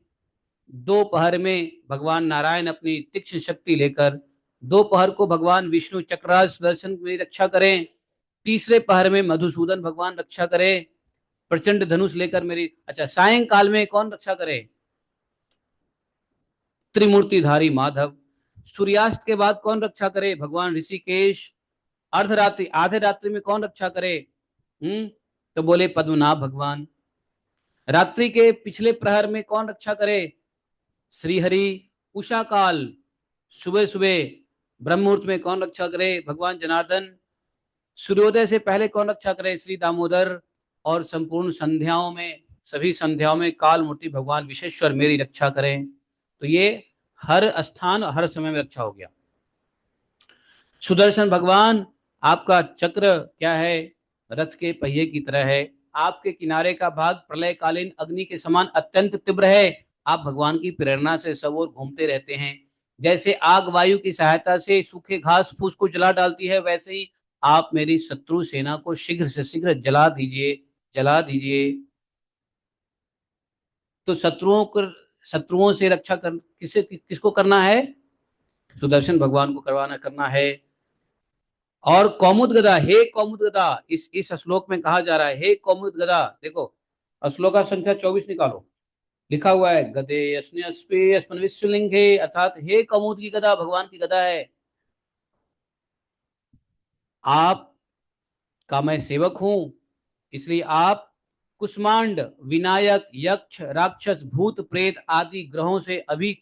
दोपहर में भगवान नारायण अपनी तीक्ष्ण शक्ति लेकर, दोपहर को भगवान विष्णु चक्रायुध सुदर्शन की रक्षा करें, तीसरे पहर में मधुसूदन भगवान रक्षा करें प्रचंड धनुष लेकर मेरी। अच्छा, सायंकाल में कौन रक्षा करे? त्रिमूर्तिधारी माधव। सूर्यास्त के बाद कौन रक्षा करे? भगवान ऋषिकेश। अर्धरात्रि, आधे रात्रि में कौन रक्षा करे? तो बोले पद्मनाभ भगवान। रात्रि के पिछले प्रहर में कौन रक्षा करे? श्रीहरि। उषा काल, सुबह सुबह ब्रह्म मुहूर्त में कौन रक्षा करे? भगवान जनार्दन। सूर्योदय से पहले कौन रक्षा करे? श्री दामोदर। और संपूर्ण संध्याओं में, सभी संध्याओं में काल मूर्ति भगवान विशेश्वर मेरी रक्षा करें। तो ये हर स्थान हर समय में रक्षा हो गया। सुदर्शन भगवान, आपका चक्र क्या है? रथ के पहिए की तरह है। आपके किनारे का भाग प्रलयकालीन अग्नि के समान अत्यंत तीव्र है। आप भगवान की प्रेरणा से सब ओर घूमते रहते हैं। जैसे आग वायु की सहायता से सूखे घास फूस को जला डालती है, वैसे ही आप मेरी शत्रु सेना को शीघ्र से शीघ्र जला दीजिए, जला दीजिए। तो शत्रुओं से रक्षा किसको करना है? सुदर्शन भगवान को करना है। और कौमुद गदा, हे कौमुद गदा, इस श्लोक में कहा जा रहा है, हे कौमुद गदा। देखो श्लोका संख्या 24 निकालो, लिखा हुआ है गदे अस्मि अस्मन विश्वलिंगे, अर्थात हे कौमुद की गदा भगवान की गदा है। आप का मैं सेवक हूं, इसलिए आप कुष्मांड, विनायक, यक्ष, राक्षस, भूत, प्रेत आदि ग्रहों से अभी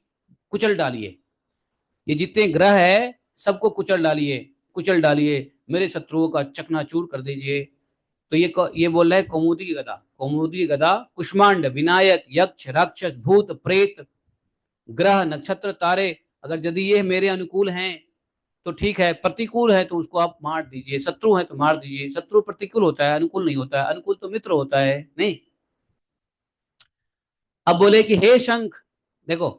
कुचल डालिए। ये जितने ग्रह है सबको कुचल डालिए, मेरे शत्रुओं का चकनाचूर कर दीजिए। तो ये बोल रहा है कौमुदी की गदा। कौमुदी की गदा कुष्मांड, विनायक, यक्ष, राक्षस, भूत, प्रेत, ग्रह, नक्षत्र, तारे, अगर यदि ये मेरे अनुकूल हैं तो ठीक है, प्रतिकूल है तो उसको आप मार दीजिए। शत्रु है तो मार दीजिए। शत्रु प्रतिकूल होता है, अनुकूल नहीं होता है। अनुकूल तो मित्र होता है, नहीं। अब बोले कि हे शंख, देखो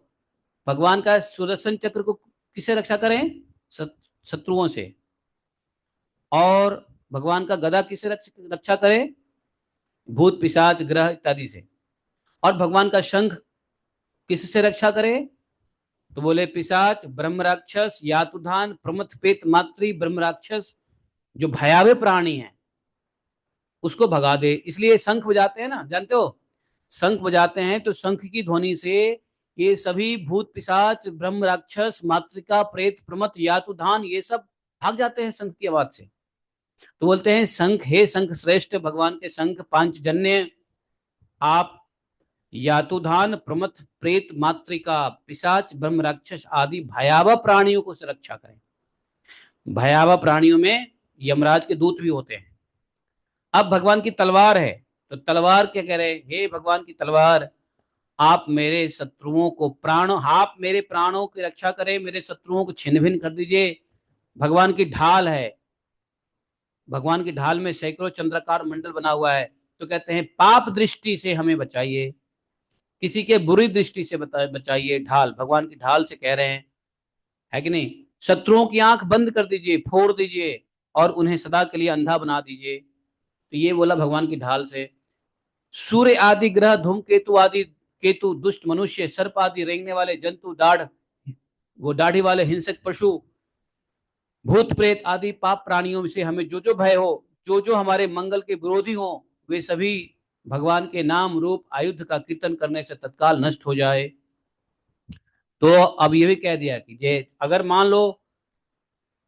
भगवान का सुदर्शन चक्र को किससे रक्षा करें? शत्रुओं से। और भगवान का गदा किससे रक्षा करें? भूत, पिशाच, ग्रह इत्यादि से। और भगवान का शंख किससे रक्षा करें? तो बोले पिशाच, ब्रह्म राक्षस, यातुधान, प्रमथ, पेत, मातृ, ब्रह्म राक्षस, जो भयावह प्राणी है उसको भगा दे। इसलिए शंख बजाते हैं ना, जानते हो? शंख बजाते हैं तो शंख की ध्वनि से ये सभी भूत, पिशाच, ब्रह्म राक्षस, मातृका, प्रेत, प्रमथ, यातुधान, ये सब भाग जाते हैं शंख की आवाज से। तो बोलते हैं शंख, हे शंख श्रेष्ठ, भगवान के शंख पांचजन्य, आप यातुधान, प्रमथ, प्रेत, मातृका, पिशाच, ब्रह्म राक्षस आदि भयावह प्राणियों को सुरक्षा करें। भयावह प्राणियों में यमराज के दूत भी होते हैं। अब भगवान की तलवार है, तो तलवार क्या कह रहे? हे भगवान की तलवार, आप मेरे शत्रुओं को आप मेरे प्राणों की रक्षा करें, मेरे शत्रुओं को छिन्न भिन्न कर दीजिए। भगवान की ढाल है, भगवान की ढाल में सैकड़ों चंद्राकार मंडल बना हुआ है। तो कहते हैं पाप दृष्टि से हमें बचाइए, किसी के बुरी दृष्टि से बचाइए। ढाल, भगवान की ढाल से कह रहे हैं, है कि नहीं? शत्रुओं की आंख बंद कर दीजिए, फोड़ दीजिए और उन्हें सदा के लिए अंधा बना दीजिए। तो ये बोला भगवान की ढाल से। सूर्य आदि ग्रह, धूमकेतु आदि केतु, दुष्ट मनुष्य, सर्प आदि रेंगने वाले जंतु, दाढ़ी वाले हिंसक पशु, भूत प्रेत आदि पाप प्राणियों से हमें जो भय हो, जो हमारे मंगल के विरोधी हो, वे सभी भगवान के नाम रूप आयुध का कीर्तन करने से तत्काल नष्ट हो जाए। तो अब ये भी कह दिया कि अगर मान लो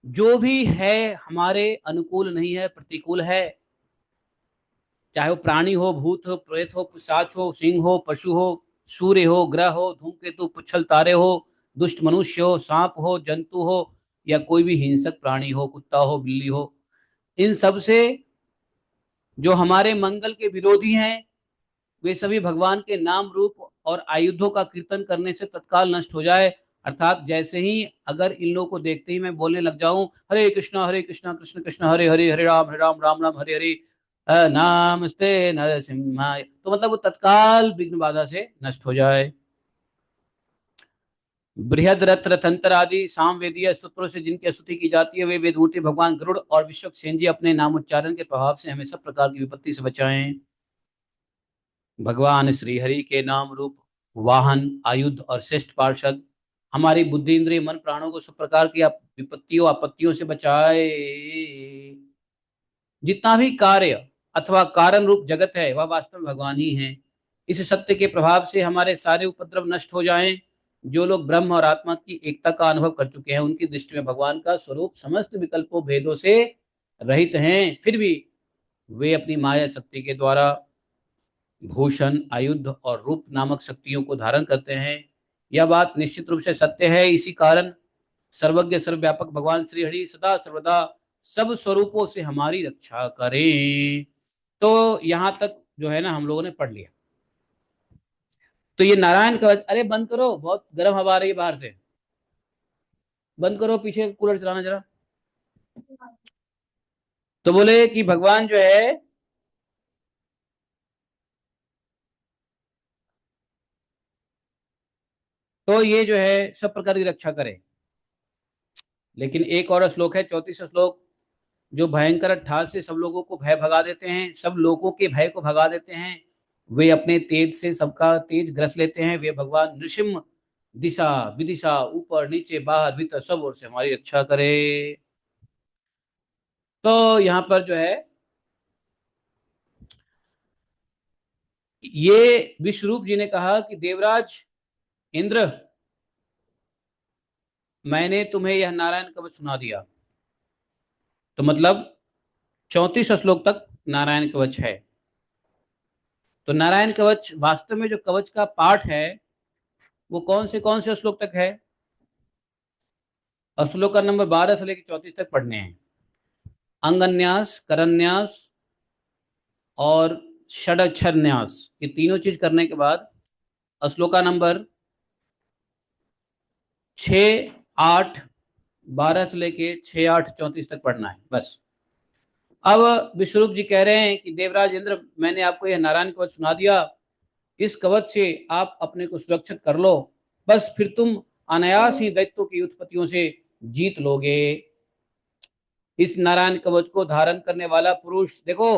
जो भी है हमारे अनुकूल नहीं है, प्रतिकूल है, चाहे वो प्राणी हो, भूत हो, प्रेत हो, पिशाच हो, सिंह हो, पशु हो, सूर्य हो, ग्रह हो, धूमकेतु, पुच्छल तारे हो, दुष्ट मनुष्य हो, सांप हो, जंतु हो, या कोई भी हिंसक प्राणी हो, कुत्ता हो, बिल्ली हो, इन सब से जो हमारे मंगल के विरोधी हैं वे सभी भगवान के नाम रूप और आयुधों का कीर्तन करने से तत्काल नष्ट हो जाए। अर्थात जैसे ही अगर इन लोगों को देखते ही मैं बोलने लग जाऊं हरे कृष्णा कृष्ण कृष्ण हरे हरे, हरे राम राम राम हरे हरे, नामस्ते नरसिम्हाय, तो मतलब वो तत्काल विघ्न बाधा से नष्ट हो जाए। बृहद रथ रथंतर आदि सामवेदीय स्तोत्रों से जिनकी स्तुति की जाती है, वे वेदमूर्ति भगवान गरुड़ और विश्वक्सेन जी अपने नामोच्चारण के प्रभाव से हमें सब प्रकार की विपत्ति से बचाएं। भगवान श्री हरि के नाम रूप वाहन, आयुध और श्रेष्ठ पार्षद हमारी बुद्धि इंद्रिय मन प्राणों को सब प्रकार की विपत्तियों आपत्तियों से बचाए। जितना भी कार्य अथवा कारण रूप जगत है वह वास्तव में भगवान ही है। इस सत्य के प्रभाव से हमारे सारे उपद्रव नष्ट हो जाएं। जो लोग ब्रह्म और आत्मा की एकता का अनुभव कर चुके हैं, उनकी दृष्टि में भगवान का स्वरूप समस्त विकल्पों भेदों से रहित हैं, फिर भी वे अपनी माया शक्ति के द्वारा भूषण, आयुध और रूप नामक शक्तियों को धारण करते हैं। यह बात निश्चित रूप से सत्य है। इसी कारण सर्वज्ञ सर्वव्यापक भगवान श्री हरि सदा सर्वदा सब स्वरूपों से हमारी रक्षा करें। तो यहां तक जो है ना हम लोगों ने पढ़ लिया। तो ये नारायण कवच, अरे बंद करो, बहुत गर्म हवा आ रही है बाहर से, बंद करो, पीछे कूलर चलाना जरा। तो बोले कि भगवान जो है तो ये जो है सब प्रकार की रक्षा करे। लेकिन एक और श्लोक है, 34 श्लोक, जो भयंकर ठास से सब लोगों को भय भगा देते हैं, सब लोगों के भय को भगा देते हैं। वे अपने तेज से सबका तेज ग्रस लेते हैं। वे भगवान नृसिंह दिशा विदिशा ऊपर नीचे बाहर भीतर सब ओर से हमारी रक्षा करे। तो यहाँ पर जो है ये विश्वरूप जी ने कहा कि देवराज इंद्र, मैंने तुम्हें यह नारायण कवच सुना दिया। तो मतलब 34 श्लोक तक नारायण कवच है। तो नारायण कवच वास्तव में जो कवच का पाठ है वो कौन से श्लोक तक है? और श्लोक का नंबर 12 से लेकर 34 तक पढ़ने हैं। अंगन्यास, करन्यास और षडक्षर न्यास, ये तीनों चीज करने के बाद श्लोका नंबर 6, 8, 12 से लेके 6, 8, 34 तक पढ़ना है बस। अब विश्वरूप जी कह रहे हैं कि देवराज इंद्र, मैंने आपको यह नारायण कवच सुना दिया। इस कवच से आप अपने को सुरक्षित कर लो, बस फिर तुम अनायास ही दैत्यों की उत्पत्तियों से जीत लोगे। इस नारायण कवच को धारण करने वाला पुरुष, देखो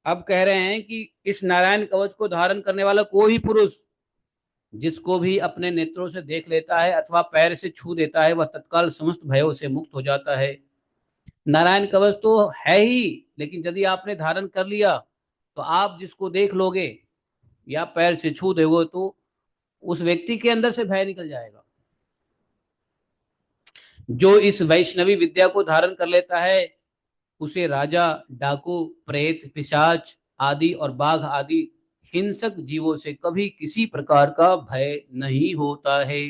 अब कह रहे हैं कि इस नारायण कवच को धारण करने वाला कोई पुरुष जिसको भी अपने नेत्रों से देख लेता है अथवा पैर से छू देता है, वह तत्काल समस्त भयों से मुक्त हो जाता है। नारायण कवच तो है ही, लेकिन यदि आपने धारण कर लिया तो आप जिसको देख लोगे या पैर से छू दोगे तो उस व्यक्ति के अंदर से भय निकल जाएगा। जो इस वैष्णवी विद्या को धारण कर लेता है उसे राजा, डाकू, प्रेत, पिशाच आदि और बाघ आदि हिंसक जीवों से कभी किसी प्रकार का भय नहीं होता है।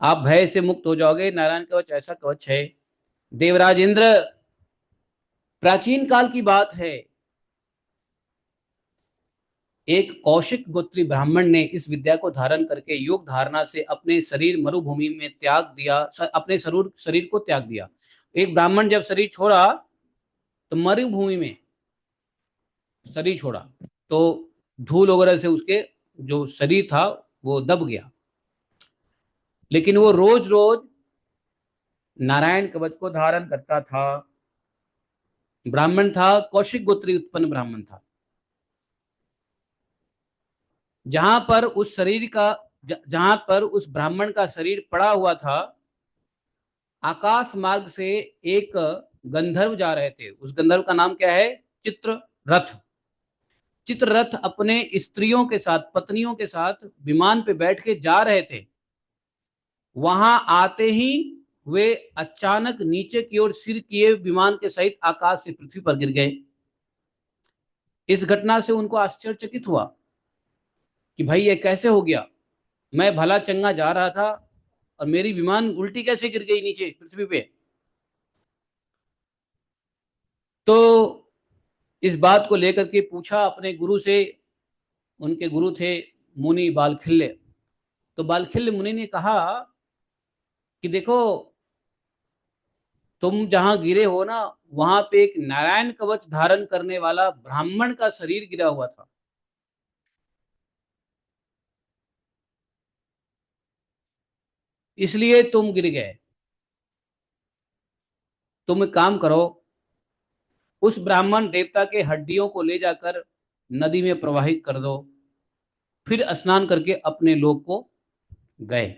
आप भय से मुक्त हो जाओगे। नारायण कवच ऐसा कवच है। देवराज इंद्र, प्राचीन काल की बात है, एक कौशिक गोत्री ब्राह्मण ने इस विद्या को धारण करके योग धारणा से अपने शरीर मरुभूमि में त्याग दिया, अपने शरीर को त्याग दिया। एक ब्राह्मण जब शरीर छोड़ा तो मरुभूमि में शरीर छोड़ा तो धूल वगैरह से उसके जो शरीर था वो दब गया। लेकिन वो रोज रोज नारायण कवच को धारण करता था। ब्राह्मण था, कौशिक गोत्री उत्पन्न ब्राह्मण था। जहां पर उस शरीर का जहां पर उस ब्राह्मण का शरीर पड़ा हुआ था, आकाश मार्ग से एक गंधर्व जा रहे थे। उस गंधर्व का नाम क्या है? चित्ररथ। चित्ररथ अपने स्त्रियों के साथ, पत्नियों के साथ विमान पे बैठ के जा रहे थे। वहां आते ही वे अचानक नीचे की ओर सिर किए विमान के सहित आकाश से पृथ्वी पर गिर गए। इस घटना से उनको आश्चर्यचकित हुआ कि भाई ये कैसे हो गया? मैं भला चंगा जा रहा था और मेरी विमान उल्टी कैसे गिर गई नीचे पृथ्वी पे? तो इस बात को लेकर के पूछा अपने गुरु से। उनके गुरु थे मुनि बालखिल्य। तो बालखिल्य मुनि ने कहा कि देखो, तुम जहां गिरे हो ना, वहां पे एक नारायण कवच धारण करने वाला ब्राह्मण का शरीर गिरा हुआ था, इसलिए तुम गिर गए। तुम एक काम करो, उस ब्राह्मण देवता के हड्डियों को ले जाकर नदी में प्रवाहित कर दो, फिर स्नान करके अपने लोक को गए।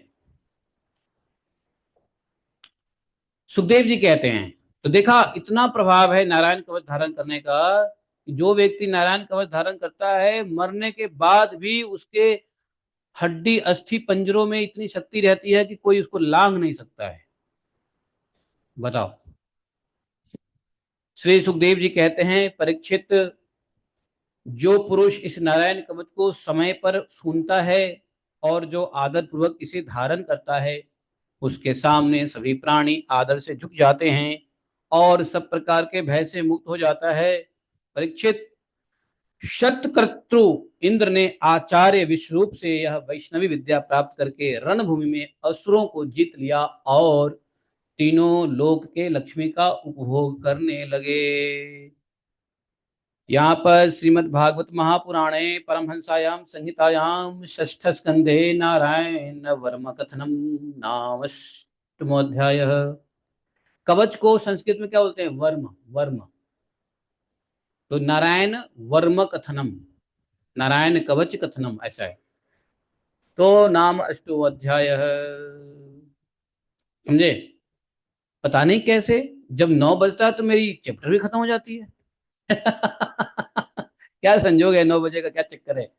सुखदेव जी कहते हैं, तो देखा इतना प्रभाव है नारायण कवच धारण करने का, कि जो व्यक्ति नारायण कवच धारण करता है मरने के बाद भी उसके हड्डी अस्थि पंजरों में इतनी शक्ति रहती है कि कोई उसको लांघ नहीं सकता है। बताओ। श्री सुखदेव जी कहते हैं, परीक्षित, जो पुरुष इस नारायण कवच को समय पर सुनता है और जो आदर पूर्वक इसे धारण करता है, उसके सामने सभी प्राणी आदर से झुक जाते हैं और सब प्रकार के भय से मुक्त हो जाता है। परीक्षित, शतक्रतु इंद्र ने आचार्य विश्वरूप से यह वैष्णवी विद्या प्राप्त करके रणभूमि में असुरों को जीत लिया और तीनों लोक के लक्ष्मी का उपभोग करने लगे। यहाँ पर श्रीमद् भागवत महापुराणे परमहंसायां संहितायां षष्ठ स्कंधे नारायण वर्म कथनम नामष्टमोऽध्यायः। कवच को संस्कृत में क्या बोलते हैं? वर्म। वर्म। तो नारायण वर्म कथनम, नारायण कवच कथनम, ऐसा है। तो नाम अष्टोध्याय, समझे? पता नहीं कैसे जब 9 बजता है तो मेरी चैप्टर भी खत्म हो जाती है। क्या संजोग है, 9 बजे का क्या चक्कर है?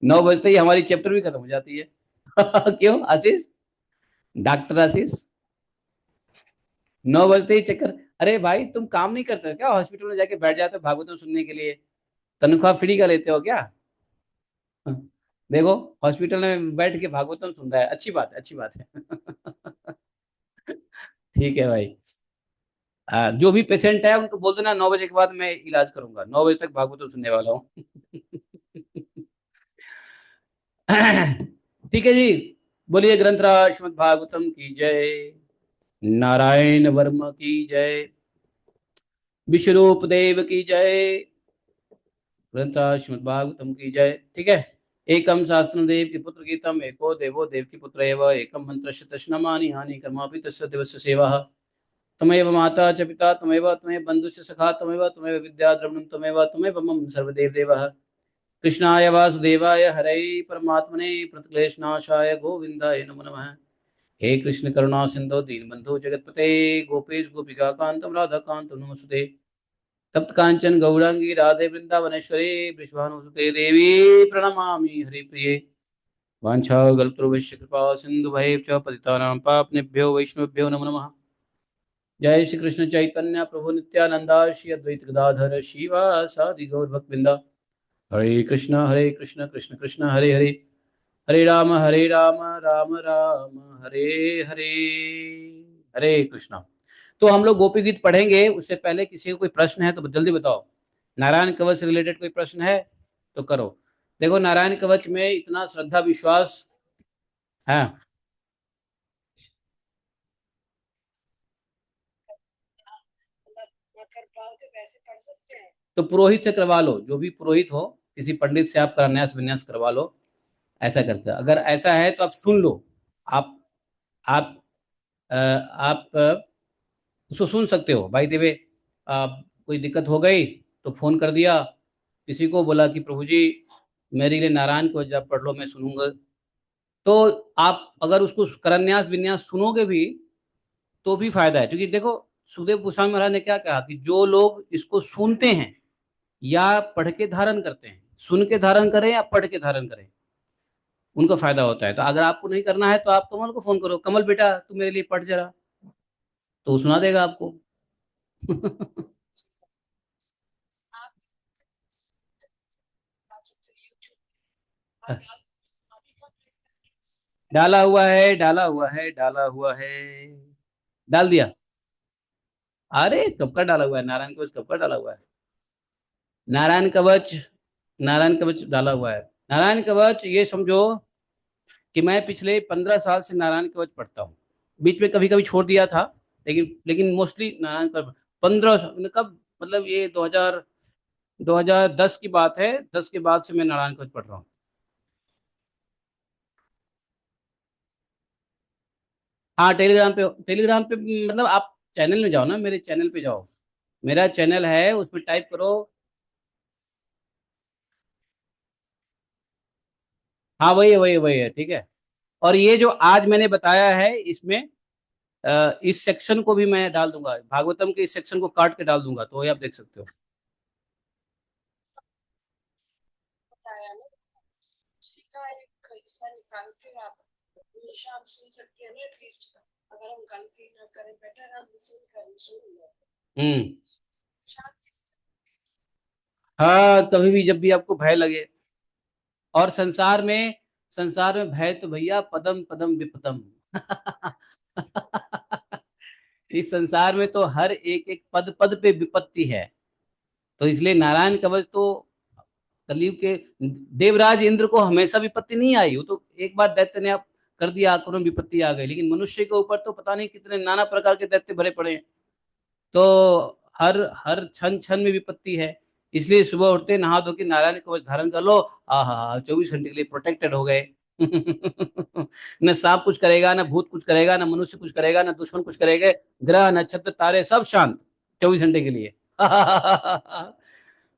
9 बजते ही हमारी चैप्टर भी खत्म हो जाती है। क्यों आशीष? डॉक्टर आशीष, 9 बजते ही चक्कर? अरे भाई, तुम काम नहीं करते हो क्या? हॉस्पिटल में जाके बैठ जाते हो भागवतम सुनने के लिए? तनख्वाह फ्री का लेते हो क्या? देखो, हॉस्पिटल में बैठ के भागवतम सुन रहा है, अच्छी बात है, अच्छी बात है। ठीक है भाई। जो भी पेशेंट है उनको बोल देना 9 बजे के बाद मैं इलाज करूंगा, 9 बजे तक भागवतम सुनने वाला हूँ। ठीक है जी। बोलिए ग्रंथराज श्रीमद् भागवतम की जय, नारायण वर्मा की जय, विश्वरूप देव की जय, ग्रंथराज श्रीमद् भागवतम की जय। ठीक है। एकम शास्त्रम देव की पुत्र गीतम, एको देवो देव की पुत्र एव, एकम मंत्र तस्नमानि हानि कर्मापि तस्य देवस्य सेवा। तमेव माता च पिता तमेव, तमेव बंधुश्च सखा तमेव, तमेव विद्या द्रविणं तमेव, तमेव मम सर्वदेव देवः। कृष्णाय वासुदेवाय हरे परमात्मने प्रणतक्लेशनाशाय गोविंदाय नमो नमः। हे कृष्ण करुणा सिंधु दीनबंधु जगतपते, गोपेश गोपिका कांतम राधा कांतम नमस्ते। तप्त कांचन गौरांगी राधे वृंदावनेश्वरी वृषभानुसुते देवी प्रणमामि हरिप्रिये। वाञ्छाकल्पतरुभ्यश्च कृपा सिन्धुभैश्च पतितानां पावनेभ्यो वैष्णवेभ्यो नमो नमः। जय श्री कृष्ण चैतन्य प्रभु नित्यानंदा, श्री अद्वैत गदाधर श्रीवासादि गौर भक्तवृंदा। हरे कृष्ण कृष्ण कृष्ण हरे हरे, हरे राम राम राम हरे हरे, हरे कृष्णा। तो हम लोग गोपी गीत पढ़ेंगे, उससे पहले किसी को कोई प्रश्न है तो जल्दी बताओ। नारायण कवच से रिलेटेड कोई प्रश्न है तो करो। देखो, नारायण कवच में इतना श्रद्धा विश्वास है। तो पुरोहित से करवा लो, जो भी पुरोहित हो, किसी पंडित से आप करान्यास विन्यास करवा लो। ऐसा करते हैं। अगर ऐसा है तो आप सुन लो। आप आप आप उसको सुन सकते हो भाई देवे। कोई दिक्कत हो गई तो फोन कर दिया, किसी को बोला कि प्रभु जी मेरे लिए नारायण को जब पढ़ लो मैं सुनूंगा। तो आप अगर उसको करन्यास विन्यास सुनोगे भी तो भी फायदा है, क्योंकि देखो सुखदेव गोस्वामी महाराज ने क्या कहा कि जो लोग इसको सुनते हैं या पढ़ के धारण करते हैं, सुन के धारण करें या पढ़ के धारण करें, उनको फायदा होता है। तो अगर आपको नहीं करना है तो आप कमल को फोन करो, कमल बेटा तू मेरे लिए पढ़ जरा, तो वो सुना देगा आपको। डाला हुआ है, डाला हुआ है, डाला हुआ है, डाल दिया। अरे कब का डाला हुआ है? नारायण कवच कब का डाला हुआ है? नारायण कवच, नारायण कवच डाला हुआ है। नारायण कवच ये समझो कि मैं पिछले 15 साल से नारायण कवच पढ़ता हूँ। बीच में कभी कभी छोड़ दिया था, लेकिन मोस्टली नारायण कवच 15 कब, मतलब ये 2010 की बात है, 10 के बाद से मैं नारायण कवच पढ़ रहा हूँ। हाँ, टेलीग्राम पे मतलब आप चैनल में जाओ ना, मेरे चैनल पे जाओ, मेरा चैनल है उसमें टाइप करो। हाँ, वही है, ठीक है। और ये जो आज मैंने बताया है इसमें, इस सेक्शन को भी मैं डाल दूंगा, भागवतम के इस सेक्शन को काट के डाल दूंगा, तो ये आप देख सकते हो। बताया ना, उसी का एक हिस्सा निकाल के आप हमेशा आप सुन सकते हैं ना, एटलीस्ट अगर हम गलती ना करें, बेटर हम लिसन करें, सुन लो। हम्म। अच्छा, हाँ, कभी भी जब भी आपको भय लगे, और संसार में भय तो भैया पदम पदम विपदम। इस संसार में तो हर एक एक पद पद पे विपत्ति है। तो इसलिए नारायण कवच तो कलयुग के, देवराज इंद्र को हमेशा विपत्ति नहीं आई, वो तो एक बार दैत्य ने आप कर दिया आक्रमण, विपत्ति आ गई, लेकिन मनुष्य के ऊपर तो पता नहीं कितने नाना प्रकार के दैत्य भरे पड़े हैं। तो हर हर क्षण क्षण में विपत्ति है। इसलिए सुबह उठते नहा धो के नारायण कवच धारण कर लो, आहा, 24 घंटे के लिए प्रोटेक्टेड हो गए। न सांप कुछ करेगा, न भूत कुछ करेगा, न मनुष्य कुछ करेगा, न दुश्मन कुछ करेगा, ग्रह नक्षत्र तारे सब शांत 24 घंटे के लिए।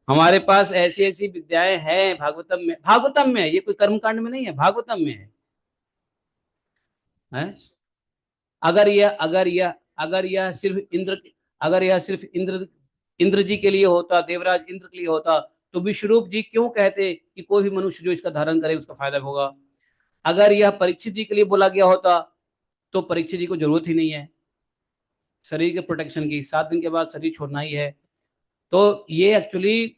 हमारे पास ऐसी ऐसी विद्याएं हैं भागवतम में, ये कोई कर्मकांड में नहीं है, भागवतम में है। अगर यह अगर यह अगर यह सिर्फ इंद्र अगर यह सिर्फ इंद्र जी के लिए होता, देवराज इंद्र के लिए होता, तो विश्वरूप जी क्यों कहते कि कोई भी मनुष्य जो इसका धारण करे उसका फायदा होगा। अगर यह परीक्षित जी के लिए बोला गया होता, तो परीक्षित जी को जरूरत ही नहीं है शरीर के प्रोटेक्शन की, 7 दिन के बाद शरीर छोड़ना ही है। तो ये एक्चुअली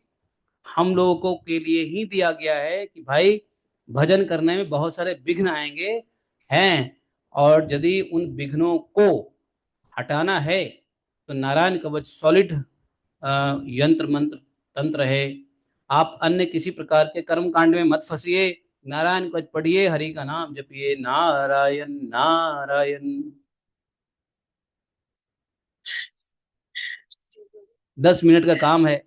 हम लोगों को के लिए ही दिया गया है कि भाई भजन करने में बहुत सारे विघ्न आएंगे हैं, और यदि उन विघ्नों को हटाना है तो नारायण कवच सॉलिड यंत्र मंत्र तंत्र है। आप अन्य किसी प्रकार के कर्म कांड में मत फंसिए, नारायण कवच पढ़िए, हरि का नाम जपिए, नारायण नारायण। 10 मिनट का काम है।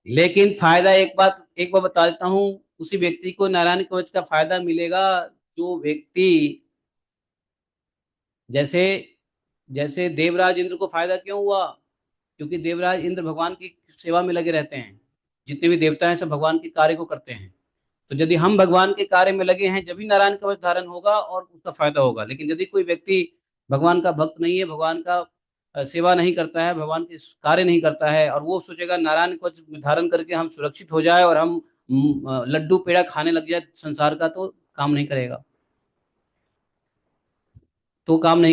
लेकिन फायदा एक बार बता देता हूँ, उसी व्यक्ति को नारायण कवच का फायदा मिलेगा जो व्यक्ति, जैसे जैसे देवराज इंद्र को फायदा क्यों हुआ, क्योंकि देवराज इंद्र भगवान की सेवा में लगे रहते हैं। जितने भी देवता हैं सब भगवान के कार्य को करते हैं। तो यदि हम भगवान के कार्य में लगे हैं, जब भी नारायण कवच धारण होगा और उसका फायदा होगा। लेकिन यदि कोई व्यक्ति भगवान का भक्त नहीं है, भगवान का सेवा नहीं करता है, भगवान के कार्य नहीं करता है, और वो सोचेगा नारायण कवच धारण करके हम सुरक्षित हो जाए और हम लड्डू पेड़ा खाने लग जाए संसार का, तो काम नहीं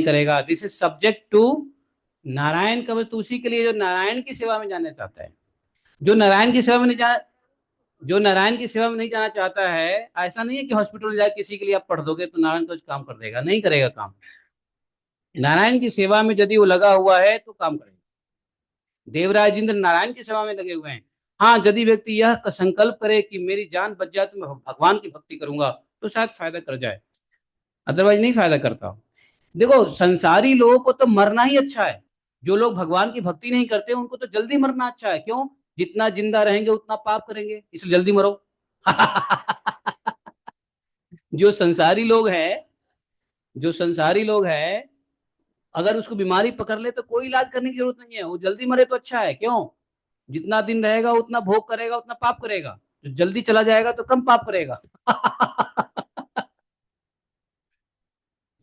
करेगा। This is subject to Narayan Kavach, तो उसी के लिए जो नारायण की सेवा में जाना चाहता है। जो नारायण की सेवा में नहीं जाना जो नारायण की सेवा में नहीं जाना चाहता है, ऐसा नहीं है कि हॉस्पिटल जाके किसी के लिए आप पढ़ दोगे तो नारायण कवच काम कर देगा, नहीं करेगा काम। नारायण की सेवा में यदि वो लगा हुआ है तो काम करेगा। देवराज इंद्र नारायण की सेवा में लगे हुए हैं। हाँ, यदि व्यक्ति यह संकल्प करे कि मेरी जान बच जाए तो मैं भगवान की भक्ति करूंगा, तो शायद फायदा कर जाए, अदरवाइज नहीं फायदा करता। देखो, संसारी लोगों को तो मरना ही अच्छा है। जो लोग भगवान की भक्ति नहीं करते उनको तो जल्दी मरना अच्छा है। क्यों? जितना जिंदा रहेंगे उतना पाप करेंगे, इसलिए जल्दी मरो। जो संसारी लोग हैं जो संसारी लोग हैं, अगर उसको बीमारी पकड़ ले तो कोई इलाज करने की जरूरत नहीं है, वो जल्दी मरे तो अच्छा है। क्यों? जितना दिन रहेगा उतना भोग करेगा, उतना पाप करेगा। जो जल्दी चला जाएगा तो कम पाप करेगा।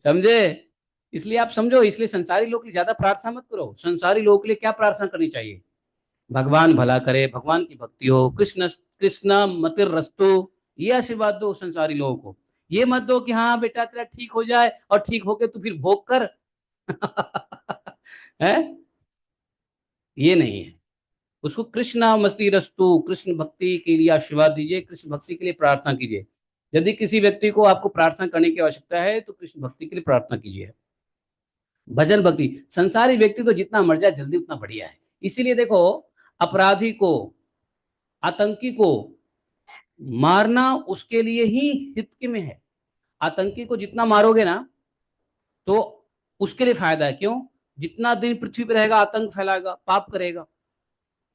समझे? इसलिए आप समझो, इसलिए संसारी लोग के लिए ज्यादा प्रार्थना मत करो। संसारी लोगों के लिए क्या प्रार्थना करनी चाहिए? भगवान भला करे, भगवान की भक्ति हो, कृष्ण कृष्ण मतिर रस्तु, ये आशीर्वाद दो संसारी लोगों को। ये मत दो कि हाँ बेटा तेरा ठीक हो जाए और ठीक होके तू फिर भोग कर। है? ये नहीं है। उसको कृष्ण मस्ती रस्तु, कृष्ण भक्ति के लिए आशीर्वाद दीजिए, कृष्ण भक्ति के लिए प्रार्थना कीजिए। यदि किसी व्यक्ति को आपको प्रार्थना करने की आवश्यकता है तो कृष्ण भक्ति के लिए प्रार्थना कीजिए। भजन भक्ति, संसारी व्यक्ति तो जितना मर जाए जल्दी उतना बढ़िया है। इसीलिए देखो, अपराधी को आतंकी को मारना उसके लिए ही हित के में है। आतंकी को जितना मारोगे ना तो उसके लिए फायदा है। क्यों? जितना दिन पृथ्वी पर रहेगा आतंक फैलाएगा, पाप करेगा।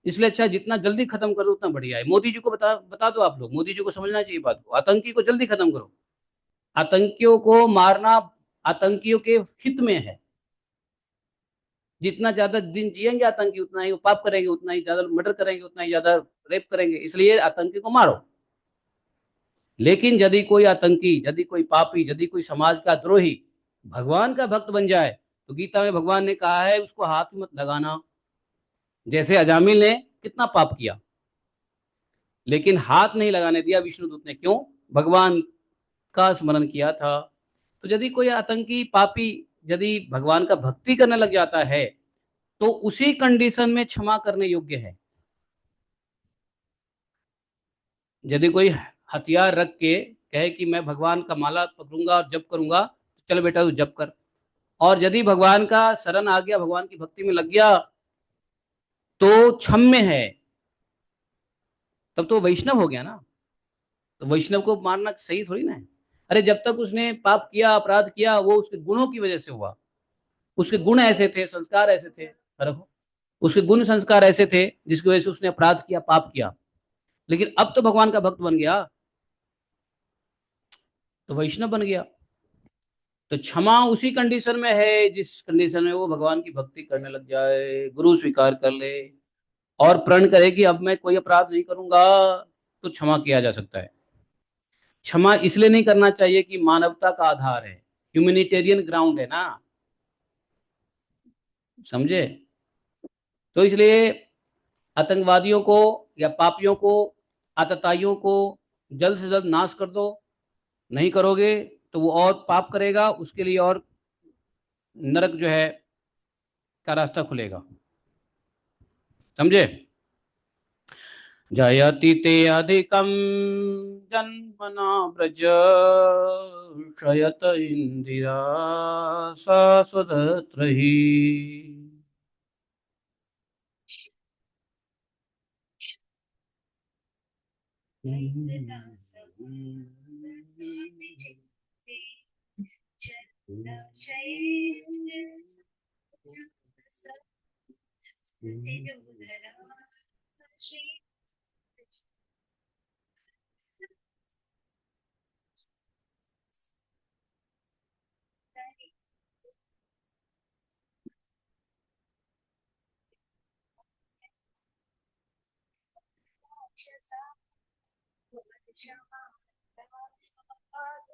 इसलिए अच्छा जितना जल्दी खत्म कर दो उतना बढ़िया है। मोदी जी को बता बता दो, आप लोग मोदी जी को समझना चाहिए बात को, आतंकी को जल्दी खत्म करो। आतंकियों को मारना आतंकियों के हित में है। जितना ज्यादा दिन जिएंगे आतंकी उतना ही वो पाप करेंगे, उतना ही ज्यादा मर्डर करेंगे, उतना ही ज्यादा रेप करेंगे। इसलिए आतंकी को मारो। लेकिन यदि कोई आतंकी, यदि कोई पापी, यदि कोई समाज का द्रोही भगवान का भक्त बन जाए तो गीता में भगवान ने कहा है उसको हाथ मत लगाना। जैसे अजामिल ने कितना पाप किया लेकिन हाथ नहीं लगाने दिया विष्णुदूत ने। क्यों? भगवान का स्मरण किया था। तो यदि कोई आतंकी पापी यदि भगवान का भक्ति करने लग जाता है तो उसी कंडीशन में क्षमा करने योग्य है। यदि कोई हथियार रख के कहे कि मैं भगवान का माला पकड़ूंगा और जप करूंगा, तो चल बेटा तू जप कर। और यदि भगवान का शरण आ गया, भगवान की भक्ति में लग गया तो क्षम्य है, तब तो वैष्णव हो गया ना। तो वैष्णव को मारना सही थोड़ी ना है। अरे जब तक उसने पाप किया, अपराध किया, वो उसके गुणों की वजह से हुआ। उसके गुण ऐसे थे, संस्कार ऐसे थे। रखो, उसके गुण संस्कार ऐसे थे जिसकी वजह से उसने अपराध किया, पाप किया। लेकिन अब तो भगवान का भक्त बन गया तो वैष्णव बन गया। तो क्षमा उसी कंडीशन में है जिस कंडीशन में वो भगवान की भक्ति करने लग जाए, गुरु स्वीकार कर ले और प्रण करे कि अब मैं कोई अपराध नहीं करूंगा, तो क्षमा किया जा सकता है। क्षमा इसलिए नहीं करना चाहिए कि मानवता का आधार है, ह्यूमैनिटेरियन ग्राउंड है ना, समझे? तो इसलिए आतंकवादियों को या पापियों को, आतताइयों को जल्द से जल्द नाश कर दो। नहीं करोगे तो वो और पाप करेगा, उसके लिए और नरक जो है का रास्ता खुलेगा। समझे? जयति ते अधिकं जन्मना व्रज शयत इंदिरा शाश्वतत्र ही।